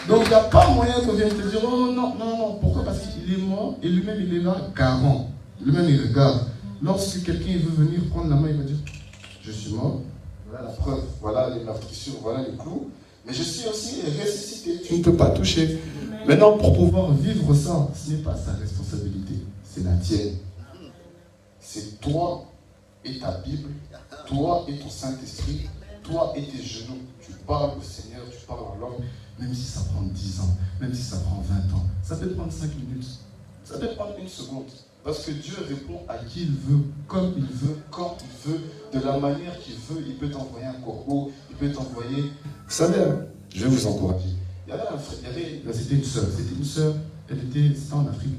Donc il n'y a pas moyen qu'on vienne te dire oh non. Pourquoi? Parce qu'il est mort et lui-même il est là, garant. Lui-même il regarde. Lorsque quelqu'un veut venir prendre la main, il va dire je suis mort, voilà la preuve, voilà les meurtrissures, voilà les clous, mais je suis aussi ressuscité. Tu ne peux pas toucher. Maintenant, pour pouvoir vivre ça, ce n'est pas sa responsabilité, c'est la tienne. C'est toi et ta Bible, toi et ton Saint-Esprit, toi et tes genoux. Tu parles au Seigneur, tu parles à l'homme, même si ça prend 10 ans, même si ça prend 20 ans. Ça peut prendre 5 minutes, ça peut prendre 1 seconde. Parce que Dieu répond à qui il veut, comme il veut, quand il veut, de la manière qu'il veut. Il peut t'envoyer un corbeau, il peut t'envoyer... Vous savez, je vais vous encourager. Il y avait un frère, c'était une sœur, c'était en Afrique.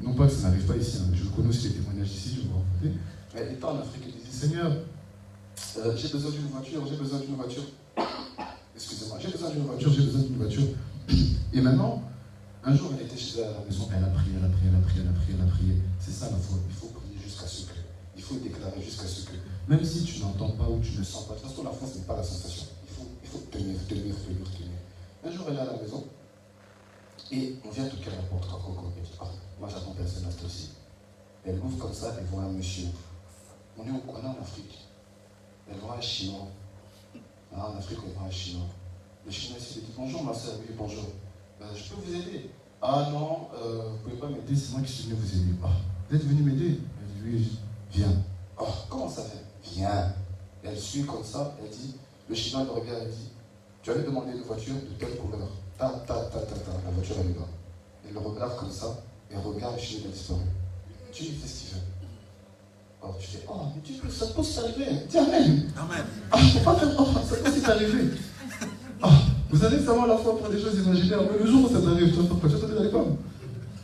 Non pas que ça n'arrive pas ici, mais je connais aussi les témoignages ici, je vais vous raconter. Elle était en Afrique, elle disait Seigneur, j'ai besoin d'une voiture. Excusez-moi, j'ai besoin d'une voiture. Et maintenant, un jour, elle était chez elle à la maison, elle a prié. C'est ça la foi, il faut prier jusqu'à ce que. Il faut déclarer jusqu'à ce que. Même si tu n'entends pas ou tu ne sens pas, de toute façon, la foi, ce n'est pas la sensation. Il faut tenir. Un jour, elle est à la maison, et on vient toquer à la porte. Elle dit, moi j'attends personne à cette aussi. Elle ouvre comme ça, elle voit un monsieur. On est en Afrique. Elle voit un Chinois. En Afrique, on voit un Chinois. Le Chinois, il dit, bonjour ma soeur, oui, bonjour. Je peux vous aider? Ah non, vous ne pouvez pas m'aider, c'est moi qui suis venu vous aider. Vous êtes venu m'aider? Elle dit, oui, viens. Comment ça fait? Viens. Elle suit comme ça, elle dit, le Chinois le regarde, elle dit, tu avais demandé une voiture de telle couleur. La voiture elle est là. Elle le regarde comme ça, elle regarde, le Chinois a disparu. Tu lui fais ce qu'il veut. Tu fais, mais tu peux, ça peut s'arriver. Dis amen. Faut pas faire, ça peut s'arriver. Vous allez savoir la foi pour des choses imaginaires, mais le jour où ça t'arrive, tu vas faire quoi? Tu vas dans les pommes.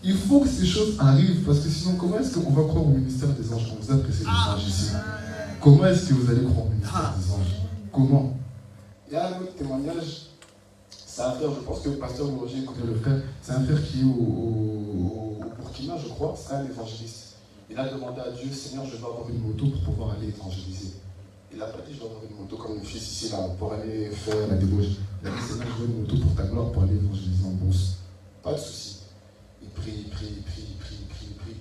Il faut que ces choses arrivent, parce que sinon, comment est-ce qu'on va croire au ministère des anges? On vous a pressé des anges ici. Comment est-ce que vous allez croire au ministère des anges? Comment? Il y a un autre témoignage, c'est un frère, je pense que le pasteur Roger connaît le frère, c'est un frère qui est au Burkina, je crois, c'est un évangéliste. Il a demandé à Dieu, Seigneur, je veux avoir une moto pour pouvoir aller évangéliser. Il n'a pas dit, je vais avoir une moto comme le fils ici, là, pour aller faire la débauche. Il a dit, Seigneur, je veux une moto pour ta gloire, pour aller évangéliser en Beauce. Pas de souci. Il prie.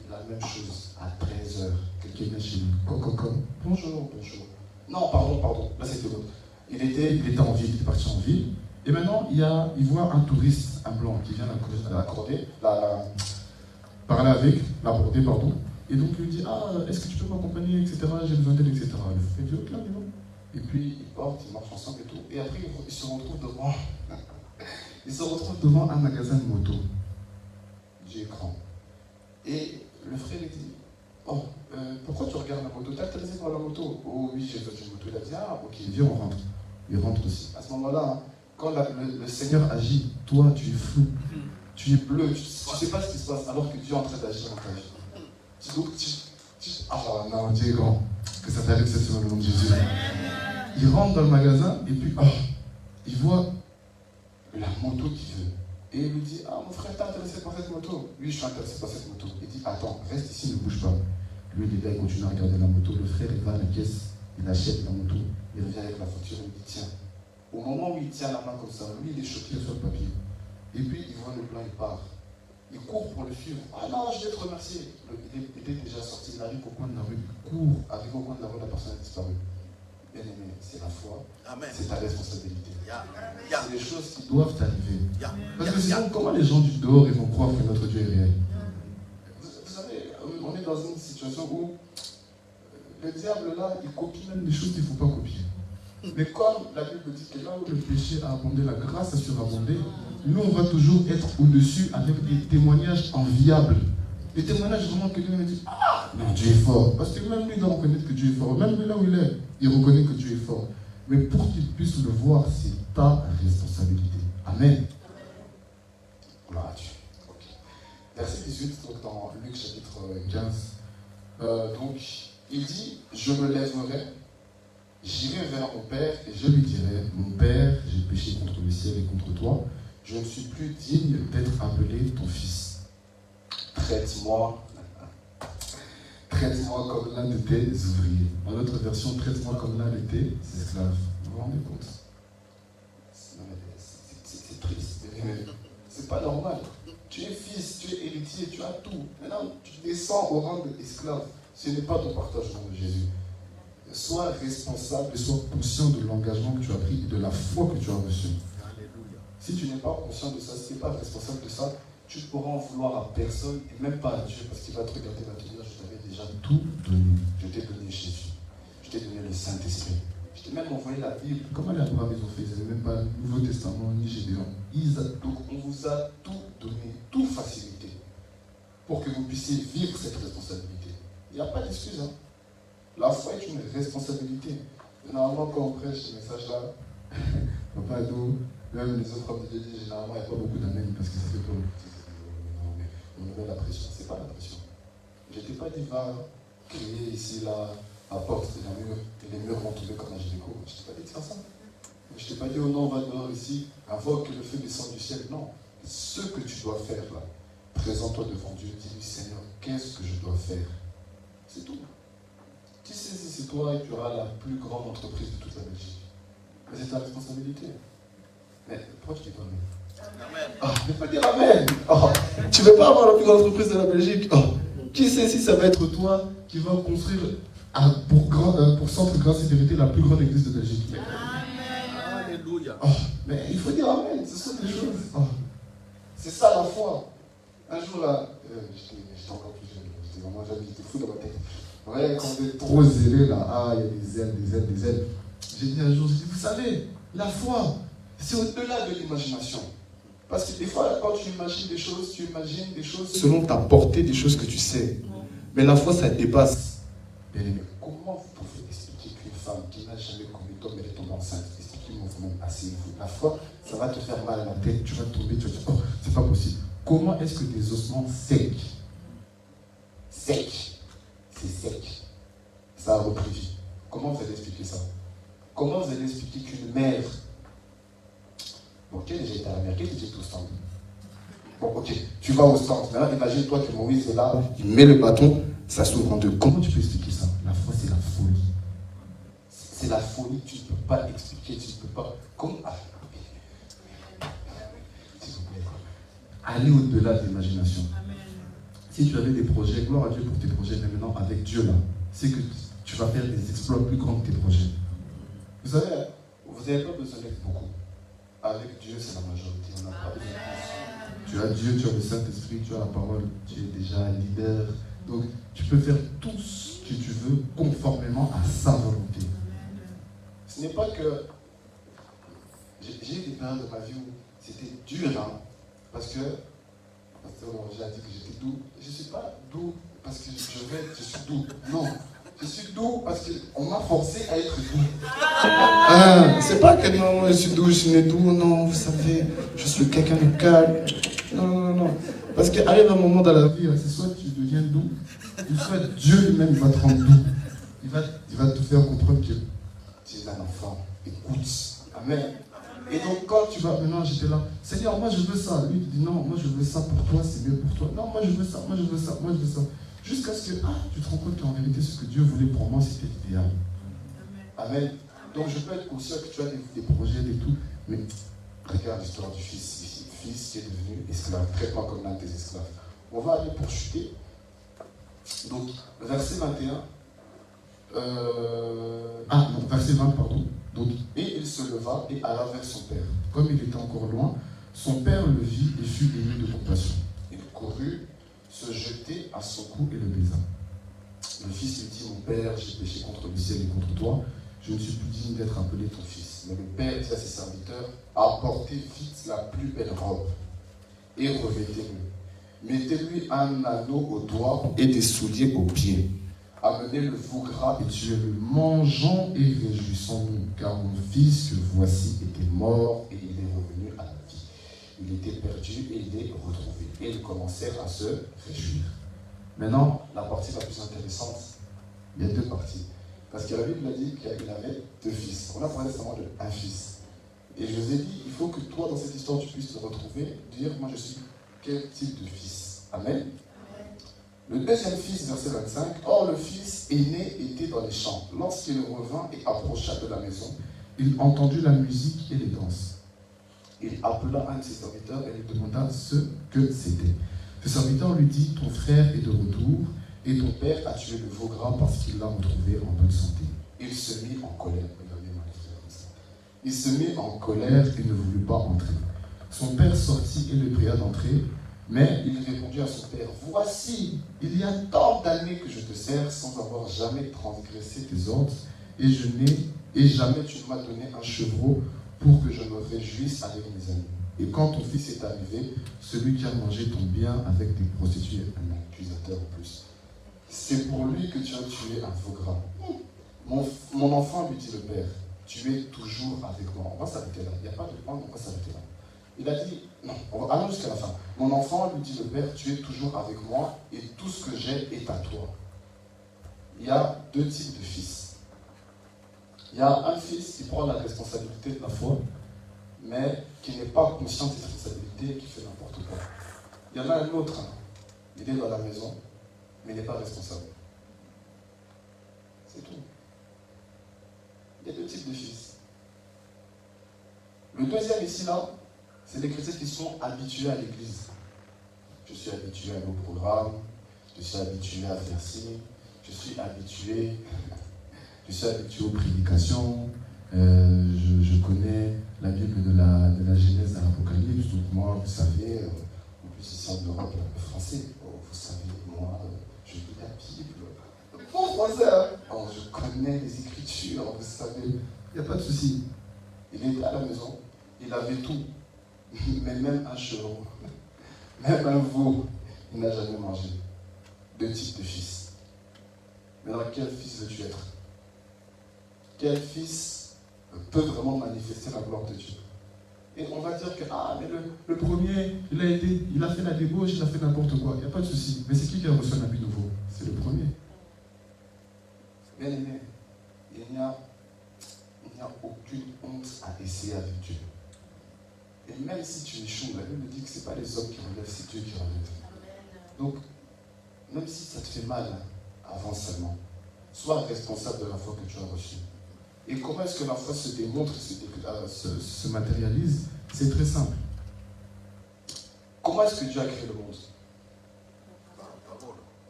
La même chose, à 13h. Quelqu'un vient chez lui. Bonjour. Non, pardon. Là, c'était l'autre. Il était en ville, il est parti en ville. Et maintenant, il voit un touriste, un blanc, qui vient parler avec, l'aborder, pardon. Et donc, il lui dit, est-ce que tu peux m'accompagner, etc. J'ai besoin d'aide, etc. Le frère dit, ok, dis-moi. Et puis, ils marchent ensemble et tout. Et après, ils se retrouvent devant un magasin de moto. J'ai écran. Et le frère lui dit, pourquoi tu regardes la moto? T'es intéressé par la moto? Oh oui, j'ai fait une moto. Il a dit, ok, viens, on rentre. Il rentre aussi. À ce moment-là, quand le Seigneur agit, toi, tu es flou. Tu es bleu. Tu ne sais pas ce qui se passe alors que Dieu est en train d'agir dans ta vie. Non, Dieu est grand. Que ça t'arrive cette semaine au nom de Jésus. Il rentre dans le magasin et puis, il voit la moto qu'il veut. Et il lui dit, mon frère, t'es intéressé par cette moto? Oui, je suis intéressé par cette moto. Il dit, attends, reste ici, ne bouge pas. Lui, il est là, il continue à regarder la moto. Le frère, il va à la caisse, il achète la moto, il revient avec la facture, il dit, tiens. Au moment où il tient la main comme ça, lui, il est choqué sur le papier. Et puis, il voit le plan, il part. Il court pour le suivre. Non, je vais te remercier. Il était déjà sorti, il arrive au coin de la rue. Il court, arrive au coin de la rue, la personne a disparu. Bien aimé, c'est la foi. Amen. C'est ta responsabilité. C'est des choses qui doivent t'arriver. Parce que sinon, comment les gens du dehors ils vont croire que notre Dieu est réel? Vous savez, on est dans une situation où le diable là, il copie même des choses qu'il ne faut pas copier. Mais comme la Bible dit que là où le péché a abondé, la grâce a surabondé, nous on va toujours être au-dessus avec des témoignages enviables. Des témoignages vraiment que Dieu me dit, ah, non, Dieu est fort. Parce que même lui doit reconnaître que Dieu est fort. Même lui là où il est, il reconnaît que Dieu est fort. Mais pour qu'il puisse le voir, c'est ta responsabilité. Amen. Gloire à Dieu. Okay. Verset 18, donc dans Luc chapitre 15. Donc, il dit, je me lèverai, j'irai vers mon Père et je lui dirai, mon Père, j'ai péché contre le ciel et contre toi, je ne suis plus digne d'être appelé ton fils. Traite-moi comme l'un de tes ouvriers. Dans notre version, traite-moi comme l'un de tes esclaves. Vous vous rendez compte? C'est triste. C'est pas normal. Tu es fils, tu es héritier, tu as tout. Maintenant, tu descends au rang d'esclave. Ce n'est pas ton partage au nom de Jésus. Sois responsable et sois conscient de l'engagement que tu as pris et de la foi que tu as reçue. Si tu n'es pas conscient de ça, si tu n'es pas responsable de ça, tu ne pourras en vouloir à personne et même pas à Dieu parce qu'il va te regarder et va te dire, je t'avais déjà tout donné. Je t'ai donné Jésus. Je t'ai donné le Saint-Esprit. Je t'ai même envoyé la Bible. Comment les Abraham ils ont fait? Ils n'avaient même pas le Nouveau Testament ni Gédéon. Donc on vous a tout donné, tout facilité pour que vous puissiez vivre cette responsabilité. Il n'y a pas d'excuse. Hein. La foi est une responsabilité. Généralement, quand on prêche ce message-là, Papa Ado, même les autres hommes de Dieu, généralement, il n'y a pas beaucoup d'amen parce que ça fait peur. On met la pression, c'est pas la pression. Je ne t'ai pas dit, va crier ici, là, à la porte et les murs vont tomber comme un gynéco. Je ne t'ai pas dit de faire ça. Je ne t'ai pas dit, oh non, va dehors ici, invoque que le feu descende du ciel. Non. Ce que tu dois faire là, présente-toi devant Dieu, dis-lui, Seigneur, qu'est-ce que je dois faire? C'est tout. Tu sais si c'est toi et tu auras la plus grande entreprise de toute la Belgique. Mais c'est ta responsabilité. Mais pourquoi tu dis pas amen? Amen. Oh, ne pas dire amen. Oh, tu ne veux pas avoir la plus grande entreprise de la Belgique. Oh, qui sait si ça va être toi qui va construire pour Centre Grâce et Vérité la plus grande église de Belgique. Amen. Alléluia. Oh, mais il faut dire amen, ce sont des choses. Oh, c'est ça la foi. Un jour là, j'étais encore plus jeune, j'étais vraiment jeune, j'étais fou dans ma tête. Ouais, quand on est trop zélé là, il y a des ailes. J'ai dit un jour, vous savez, la foi, c'est au-delà de l'imagination. Parce que des fois, quand tu imagines des choses selon ta portée, des choses que tu sais. Mais la foi, ça dépasse. Mais comment vous pouvez expliquer qu'une femme qui n'a jamais commis d'homme, elle est tombée enceinte? Expliquez-moi vous-même, asseyez-vous. La foi, ça va te faire mal à la tête, tu vas tomber, tu vas dire, oh, c'est pas possible. Comment est-ce que des ossements secs, c'est sec, ça a repris vie? Comment vous allez expliquer ça? Comment vous allez expliquer qu'une mère... Ok, j'ai été à la mer, qu'est-ce que j'ai au stand? Bon, ok, tu vas au stand. Maintenant, imagine-toi que Moïse est là, il met le bâton, ça s'ouvre en deux. Comment tu peux expliquer ça? La foi, c'est la folie. C'est la folie, tu ne peux pas expliquer, tu ne peux pas... Comme... S'il vous plaît. Allez au-delà de l'imagination. Si tu avais des projets, gloire à Dieu pour tes projets, mais maintenant, avec Dieu là, c'est que tu vas faire des exploits plus grands que tes projets. Vous savez, vous n'avez pas besoin d'être beaucoup. Avec Dieu, c'est la majorité. On n'a pas besoin de plus. Tu as Dieu, tu as le Saint-Esprit, tu as la parole, tu es déjà leader. Donc, tu peux faire tout ce que tu veux conformément à sa volonté. Ce n'est pas que... J'ai eu des périodes de ma vie où c'était dur, hein, parce que... J'ai dit que j'étais doux. Je ne suis pas doux parce que je suis doux. Non. Je suis doux parce qu'on m'a forcé à être doux. C'est pas que non, je suis doux, je suis né doux. Non, vous savez, je suis quelqu'un de calme. Non. Parce qu'arrive un moment dans la vie, c'est soit tu deviens doux, ou soit Dieu lui-même va te rendre doux. Il va te faire comprendre que tu es un enfant. Écoute. Amen. Et donc quand tu vas, maintenant j'étais là, Seigneur, moi je veux ça. Lui il dit non, moi je veux ça pour toi, c'est mieux pour toi. Non, moi je veux ça, moi je veux ça, moi je veux ça. Jusqu'à ce que tu te rends compte qu'en vérité ce que Dieu voulait pour moi c'était l'idéal. Amen. Donc je peux être conscient que tu as des projets, des tout, mais regarde l'histoire du fils ici. Fils qui est devenu esclave, traite-moi comme l'un des esclaves. On va aller pour chuter. Donc verset 21. Verset 20, pardon. Donc, et il se leva et alla vers son père. Comme il était encore loin, son père le vit et fut ému de compassion. Il courut, se jeter à son cou et le baisa. Le fils lui dit, mon père, j'ai péché contre le ciel et contre toi, je ne suis plus digne d'être appelé ton fils. Mais le père dit à ses serviteurs, apportez vite la plus belle robe et revêtez-le. Mettez-lui un anneau au doigt et des souliers aux pieds. Amenez le veau gras et tuez-le. Mangeons et réjouissons-nous, car mon fils que voici était mort et il est revenu à la vie. Il était perdu et il est retrouvé. Et ils commencèrent à se réjouir. Maintenant, la partie la plus intéressante, il y a deux parties. Parce que la Bible a dit qu'il avait deux fils. On a parlé seulement d'un fils. Et je vous ai dit, il faut que toi, dans cette histoire, tu puisses te retrouver, dire, moi je suis quel type de fils. Amen. Le deuxième fils, verset 25, or le fils aîné était dans les champs. Lorsqu'il revint et approcha de la maison, il entendit la musique et les danses. Il appela un de ses serviteurs et lui demanda ce que c'était. Ce serviteur lui dit, ton frère est de retour et ton père a tué le veau gras parce qu'il l'a retrouvé en bonne santé. Il se mit en colère. Il se mit en colère et ne voulut pas entrer. Son père sortit et le pria d'entrer. Mais il répondit à son père, voici, il y a tant d'années que je te sers sans avoir jamais transgressé tes ordres, et jamais tu ne m'as donné un chevreau pour que je me réjouisse avec mes amis. Et quand ton fils est arrivé, celui qui a mangé ton bien avec des prostituées, un accusateur en plus, c'est pour lui que tu as tué un veau gras. Mon enfant, lui dit le père, tu es toujours avec moi. On va s'arrêter là, il n'y a pas de point, on va s'arrêter là. Il a dit, non, on va aller jusqu'à la fin. Mon enfant, lui dit le père, tu es toujours avec moi et tout ce que j'ai est à toi. Il y a deux types de fils. Il y a un fils qui prend la responsabilité de la foi, mais qui n'est pas conscient de ses responsabilités et qui fait n'importe quoi. Il y en a un autre, il est dans la maison, mais il n'est pas responsable. C'est tout. Il y a deux types de fils. Le deuxième ici, là, c'est les chrétiens qui sont habitués à l'église. Je suis habitué à nos programmes, je suis habitué à faire ci, je suis habitué aux prédications, je connais la Bible de la Genèse à l'Apocalypse, donc moi, vous savez, en plus ici en Europe, le français, vous savez, moi, je lis la Bible. Bon français, hein? Je connais les Écritures, vous savez, il n'y a pas de souci. Il était à la maison, il avait tout. Mais même un chevreau, même un veau, il n'a jamais mangé. Deux types de fils. Maintenant, quel fils veux-tu être? Quel fils peut vraiment manifester la gloire de Dieu? Et on va dire que, mais le premier, il a fait la débauche, il a fait n'importe quoi. Il n'y a pas de souci. Mais c'est qui a reçu un habit nouveau? C'est le premier. Bien aimé, il n'y a aucune honte à essayer avec Dieu. Et même si tu échoues, la Bible dit que ce n'est pas les hommes qui relèvent, c'est Dieu qui relève. Donc, même si ça te fait mal, avance seulement. Sois responsable de la foi que tu as reçue. Et comment est-ce que la foi se démontre, se matérialise? C'est très simple. Comment est-ce que Dieu a créé le monde?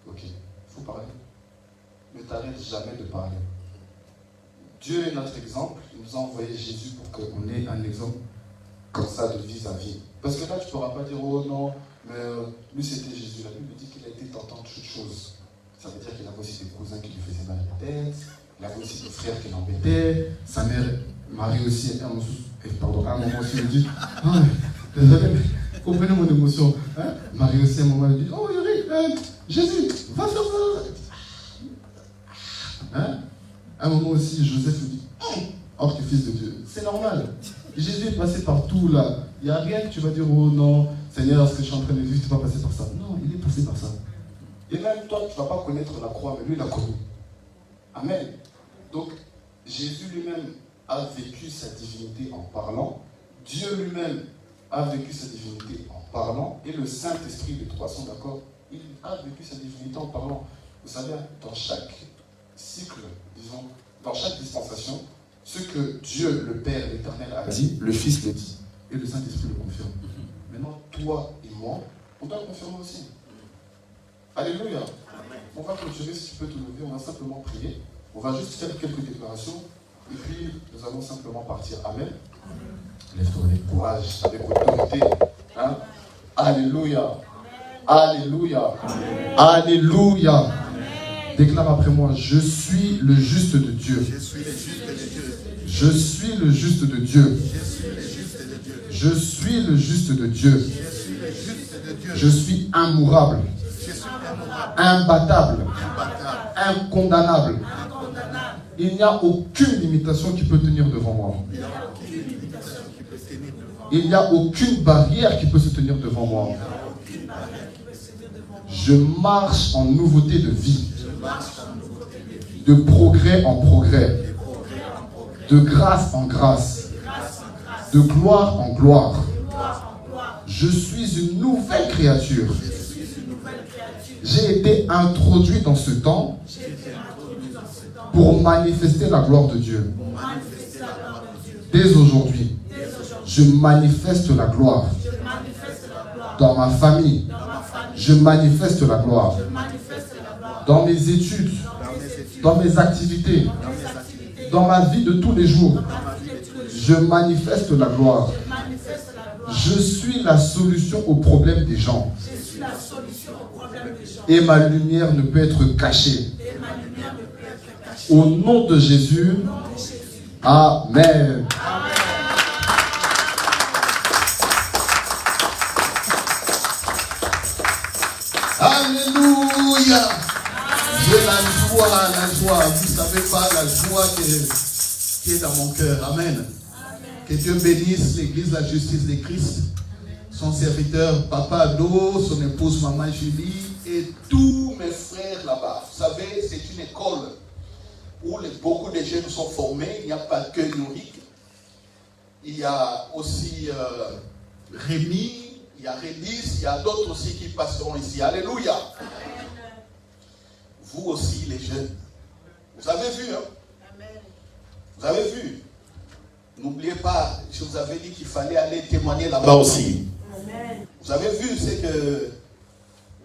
Ok, il faut parler. Ne t'arrête jamais de parler. Dieu est notre exemple. Il nous a envoyé Jésus pour qu'on ait un exemple comme ça de vis-à-vis. Parce que là, tu ne pourras pas dire, oh non, mais lui c'était Jésus. La Bible dit qu'il a été tentant de toutes choses. Ça veut dire qu'il avait aussi des cousins qui lui faisaient mal à la tête, il avait aussi des frères qui l'embêtaient, sa mère, Marie aussi, à un moment aussi, elle dit, désolé, mais comprenez mon émotion. Hein? Marie aussi, à un moment, elle dit, oh Jésus, va faire ça. Hein? À un moment aussi, Joseph lui dit, or tu es fils de Dieu. C'est normal. Jésus est passé par tout là. Il n'y a rien que tu vas dire, oh non, Seigneur, ce que je suis en train de vivre, tu ne vas pas passer par ça. Non, il est passé par ça. Et même toi, tu ne vas pas connaître la croix, mais lui, il a connu. Amen. Donc, Jésus lui-même a vécu sa divinité en parlant. Dieu lui-même a vécu sa divinité en parlant. Et le Saint-Esprit, les trois sont d'accord, il a vécu sa divinité en parlant. Vous savez, dans chaque cycle, disons, dans chaque dispensation, ce que Dieu, le Père, l'Éternel a dit, le Fils le dit. Et le Saint-Esprit le confirme. Maintenant, toi et moi, on doit le confirmer aussi. Alléluia. Amen. On va clôturer, si tu peux te lever, on va simplement prier. On va juste faire quelques déclarations. Et puis, nous allons simplement partir. Amen. Lève-toi avec courage, avec autorité. Hein? Alléluia. Alléluia. Alléluia. Déclare après moi, je suis le juste de Dieu. Je suis le juste de Dieu. Je suis le juste de Dieu. Je suis le juste de Dieu. Je suis le juste de Dieu. Je suis le juste de Dieu. Je suis immourable, Je suis immourable, imbattable, imbattable. incondamnable. Il n'y a aucune limitation qui peut tenir devant moi. Il n'y a aucune barrière qui peut se tenir devant moi. Je marche en nouveauté de vie, de progrès en progrès, de grâce en grâce, de gloire en gloire. Je suis une nouvelle créature. J'ai été introduit dans ce temps pour manifester la gloire de Dieu. Dès aujourd'hui, je manifeste la gloire. Dans ma famille, je manifeste la gloire. Dans mes études, dans mes activités, dans ma vie de tous les jours, je manifeste la gloire. Je suis la solution aux problèmes des gens. Et ma lumière ne peut être cachée. Au nom de Jésus, Amen. Alléluia. J'ai la joie. Vous ne savez pas la joie qui est dans mon cœur. Amen. Que Dieu bénisse l'Église, la justice de Christ, son serviteur Papa Ado, son épouse Maman Julie et tous mes frères là-bas. Vous savez, c'est une école où beaucoup de jeunes sont formés. Il n'y a pas que Yorick. Il y a aussi Rémi, il y a Rélis, il y a d'autres aussi qui passeront ici. Alléluia. Vous aussi, les jeunes. Vous avez vu, hein? Vous avez vu. N'oubliez pas, je vous avais dit qu'il fallait aller témoigner là-bas aussi. Amen. Vous avez vu ce que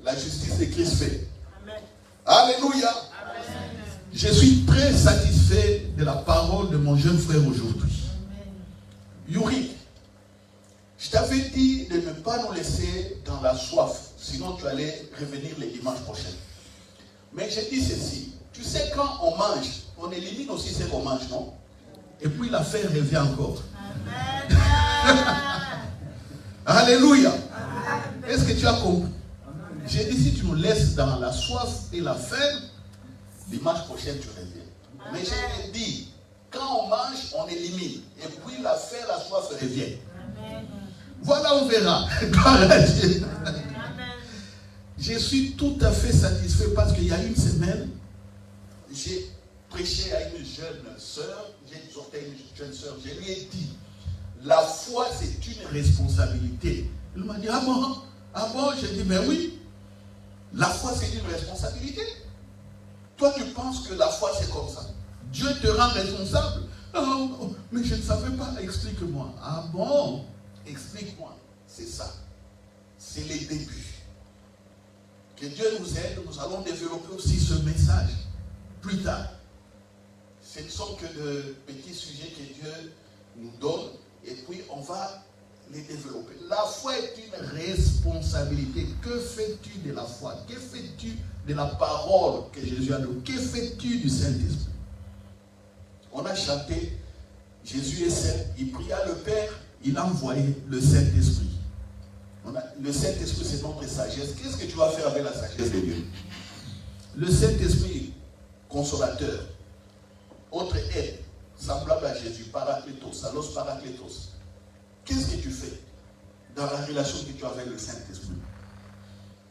la justice de Christ fait. Amen. Alléluia. Amen. Je suis très satisfait de la parole de mon jeune frère aujourd'hui. Yuri, je t'avais dit de ne pas nous laisser dans la soif, sinon tu allais revenir les dimanches prochains. Mais j'ai dit ceci, tu sais quand on mange, on élimine aussi ce qu'on mange, non? Et puis l'affaire revient encore. Amen. Alléluia. Est-ce que tu as compris? J'ai dit si tu nous laisses dans la soif et la faim, dimanche prochain tu reviens. Mais j'ai dit, quand on mange, on élimine. Et puis la faim, la soif revient. Amen. Voilà, on verra. Gloire à Dieu. Je suis tout à fait satisfait parce qu'il y a une semaine, j'ai prêché à une jeune sœur, j'ai exhorté une jeune sœur, je lui ai dit, la foi c'est une responsabilité. Elle m'a dit, ah bon, j'ai dit, mais oui, la foi c'est une responsabilité. Toi tu penses que la foi c'est comme ça. Dieu te rend responsable. Oh, mais je ne savais pas, explique-moi. Ah bon, explique-moi, c'est ça. C'est les débuts. Que Dieu nous aide, nous allons développer aussi ce message plus tard. Ce ne sont que de petits sujets que Dieu nous donne et puis on va les développer. La foi est une responsabilité. Que fais-tu de la foi? Que fais-tu de la parole que Jésus a donnée? Que fais-tu du Saint-Esprit? On a chanté, Jésus est saint, il pria le Père, il a envoyé le Saint-Esprit. Le Saint-Esprit, c'est notre sagesse. Qu'est-ce que tu vas faire avec la sagesse de Dieu? Le Saint-Esprit, consolateur, autre aide, semblable à Jésus, Paraclétos, Allos Paraclétos. Qu'est-ce que tu fais dans la relation que tu as avec le Saint-Esprit?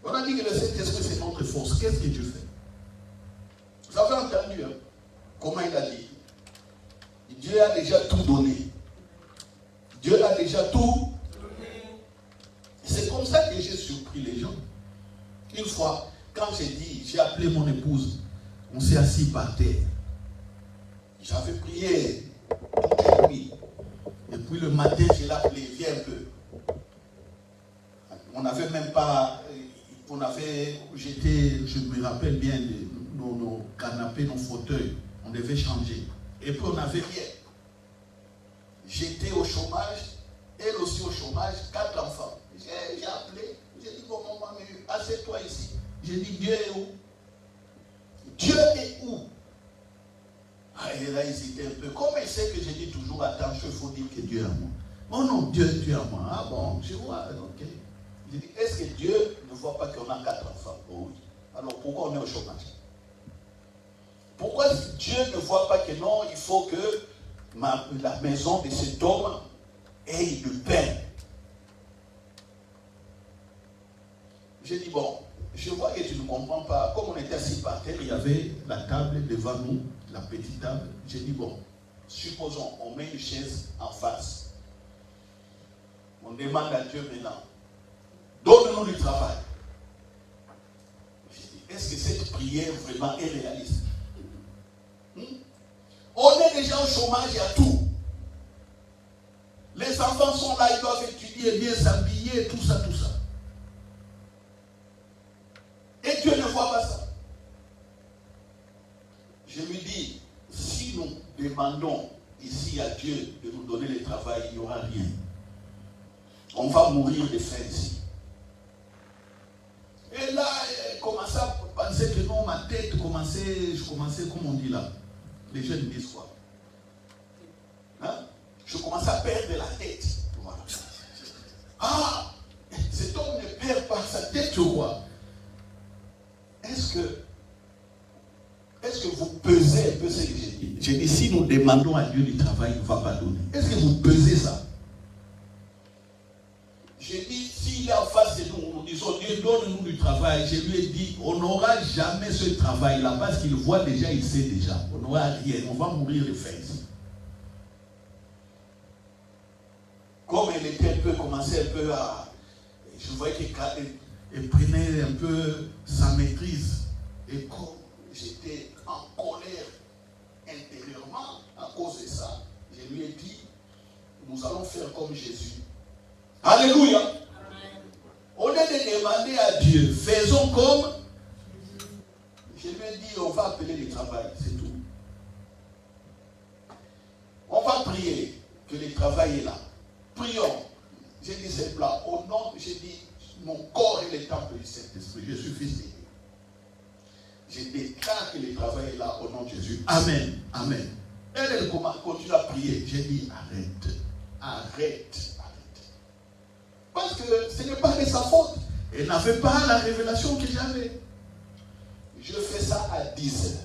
On a dit que le Saint-Esprit, c'est notre force. Qu'est-ce que tu fais? Vous avez entendu, hein? Comment il a dit? Dieu a déjà tout donné. Dieu a déjà tout. C'est comme ça que j'ai surpris les gens. Une fois, quand j'ai appelé mon épouse, on s'est assis par terre. J'avais prié toute la nuit. Et puis le matin, je l'ai appelé, viens un peu. On n'avait même pas, je me rappelle bien de nos canapés, nos fauteuils. On devait changer. Et puis on n'avait rien. J'étais au chômage, elle aussi au chômage, 4 enfants. J'ai appelé, j'ai dit, bon maman, assieds-toi ici. J'ai dit, Dieu est où? Dieu Oh non, Dieu à moi. Ah bon, je vois, ok. Je dis, est-ce que Dieu ne voit pas qu'on a 4 enfants? Oh oui. Alors pourquoi on est au chômage? Pourquoi Dieu ne voit pas que non, il faut que la maison de cet homme ait du pain? J'ai dit, bon, je vois que tu ne comprends pas. Comme on était assis par terre, il y avait la table devant nous, la petite table. J'ai dit, bon, supposons, on met une chaise en face. On demande à Dieu maintenant, donne-nous du travail. J'ai dit, est-ce que cette prière vraiment est réaliste? On est déjà au chômage, il y a tout. Les enfants sont là, ils doivent étudier, bien s'habiller, tout ça, tout ça. Et Dieu ne voit pas ça. Je lui dis, si nous demandons ici à Dieu de nous donner le travail, il n'y aura rien. On va mourir de faim ici. Et là, je commençais à penser que non, ma tête je commençais, comme on dit là. Les jeunes disent quoi? Hein? Je commençais à perdre la tête. Voilà. Ah, cet homme ne perd pas sa tête, je vois. Est-ce que vous pesez un peu ce que j'ai dit? J'ai dit, si nous demandons à Dieu du travail, il ne va pas donner. Est-ce que vous pesez ça? J'ai dit, s'il est en face de nous, nous disons, Dieu, donne-nous du travail. Je lui ai dit, on n'aura jamais ce travail-là, parce qu'il voit déjà, il sait déjà. On n'aura rien, on va mourir de faim ici. Comme elle était un peu, commençait un peu à... Je voyais qu'elle prenait un peu sa maîtrise. Et comme j'étais en colère intérieurement à cause de ça, je lui ai dit, nous allons faire comme Jésus. Alléluia. Amen. Au lieu de demander à Dieu, faisons comme, je lui ai dit, on va appeler le travail, c'est tout. On va prier que le travail est là. Prions. J'ai dit c'est plat. Au nom, j'ai dit, mon corps est le temple du Saint-Esprit. Je suis fils de Dieu. Je déclare que le travail est là au nom de Jésus. Amen. Amen. Elle continue à prier. J'ai dit, arrête. Parce que ce n'est pas de sa faute. Elle n'avait pas la révélation que j'avais. Je fais ça à 10h.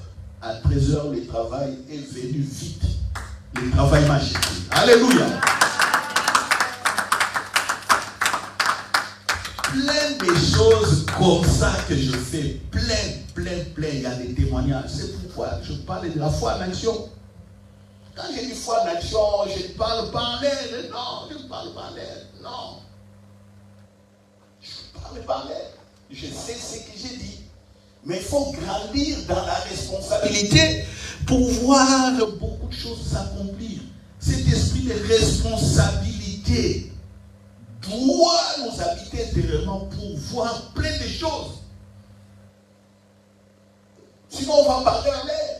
À 13h, le travail est venu vite. Le travail m'a jeté. Alléluia. Plein de choses comme ça que je fais. Plein. Il y a des témoignages. C'est pourquoi je parle de la foi en action. Quand je dis foi en action, je ne parle pas en l'air. Non, je ne parle pas en l'air. Non. Je sais ce que j'ai dit. Mais il faut grandir dans la responsabilité pour voir beaucoup de choses s'accomplir. Cet esprit de responsabilité doit nous habiter intérieurement pour voir plein de choses. Sinon, on va parler en l'air.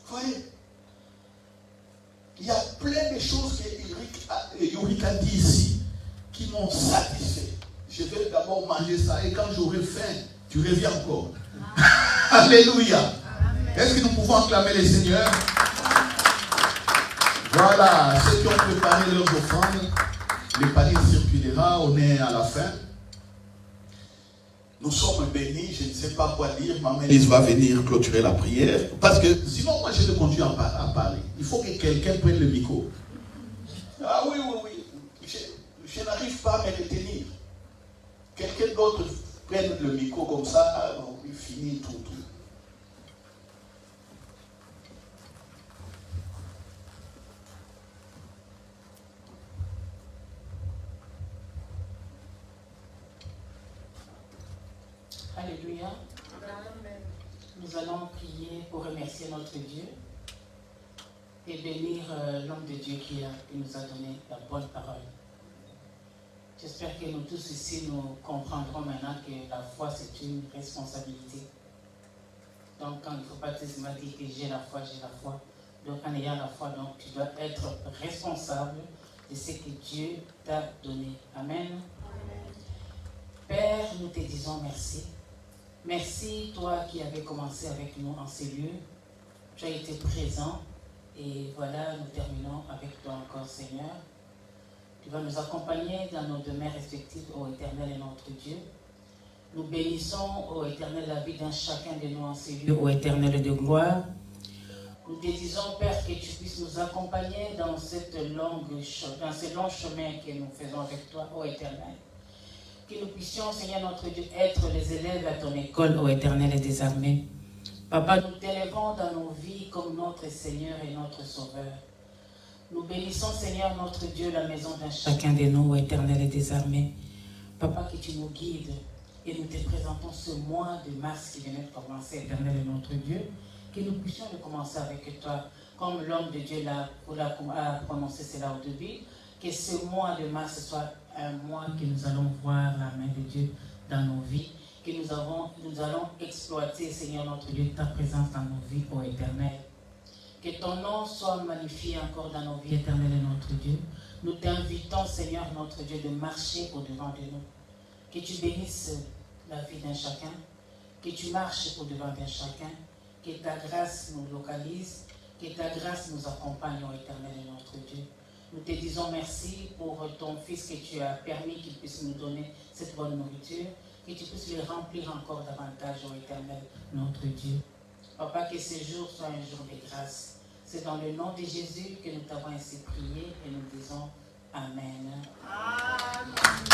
Vous voyez? Il y a plein de choses que Yorick a dit ici qui m'ont satisfait. Je vais d'abord manger ça et quand j'aurai faim, tu reviens encore. Alléluia. Amen. Est-ce que nous pouvons acclamer le Seigneur? Voilà, ceux qui ont préparé leurs offrandes, le panier circulera, on est à la fin. Nous sommes bénis, je ne sais pas quoi dire. Maman Elise va venir clôturer la prière. Parce que sinon, moi, je vais continuer à parler. Il faut que quelqu'un prenne le micro. Ah oui. Je n'arrive pas à me retenir. Quelqu'un d'autre prenne le micro comme ça, il finit tout. Alléluia. Amen. Nous allons prier pour remercier notre Dieu et bénir l'homme de Dieu qui nous a donné la bonne parole. J'espère que nous tous ici, nous comprendrons maintenant que la foi, c'est une responsabilité. Donc, quand il ne faut pas te dire que j'ai la foi. Donc, en ayant la foi, donc, tu dois être responsable de ce que Dieu t'a donné. Amen. Père, nous te disons merci. Merci, toi qui avais commencé avec nous en ces lieux. Tu as été présent. Et voilà, nous terminons avec toi encore, Seigneur. Tu vas nous accompagner dans nos demeures respectives, ô Éternel et notre Dieu. Nous bénissons, ô Éternel, la vie d'un chacun de nous en ces lieux, ô Éternel de gloire. Nous te disons, Père, que tu puisses nous accompagner dans ces longs chemins que nous faisons avec toi, ô Éternel. Que nous puissions, Seigneur notre Dieu, être les élèves à ton école, ô Éternel des armées. Papa, nous t'élèvons dans nos vies comme notre Seigneur et notre Sauveur. Nous bénissons, Seigneur notre Dieu, la maison d'un chacun de nous, ô Éternel des armées. Papa, que tu nous guides et nous te présentons ce mois de mars qui vient de commencer, Éternel et notre Dieu. Que nous puissions le commencer avec toi, comme l'homme de Dieu a prononcé cela au début, que ce mois de mars soit un mois que nous allons voir la main de Dieu dans nos vies, que nous allons exploiter, Seigneur notre Dieu, ta présence dans nos vies, ô Éternel. Que ton nom soit magnifié encore dans nos vies, Éternel et notre Dieu. Nous t'invitons, Seigneur notre Dieu, de marcher au-devant de nous. Que tu bénisses la vie d'un chacun, que tu marches au-devant d'un chacun, que ta grâce nous localise, que ta grâce nous accompagne, ô Éternel et notre Dieu. Nous te disons merci pour ton Fils que tu as permis qu'il puisse nous donner cette bonne nourriture, que tu puisses le remplir encore davantage, ô Éternel, notre Dieu. Papa, que ce jour soit un jour de grâce. C'est dans le nom de Jésus que nous t'avons ainsi prié et nous disons Amen. Amen.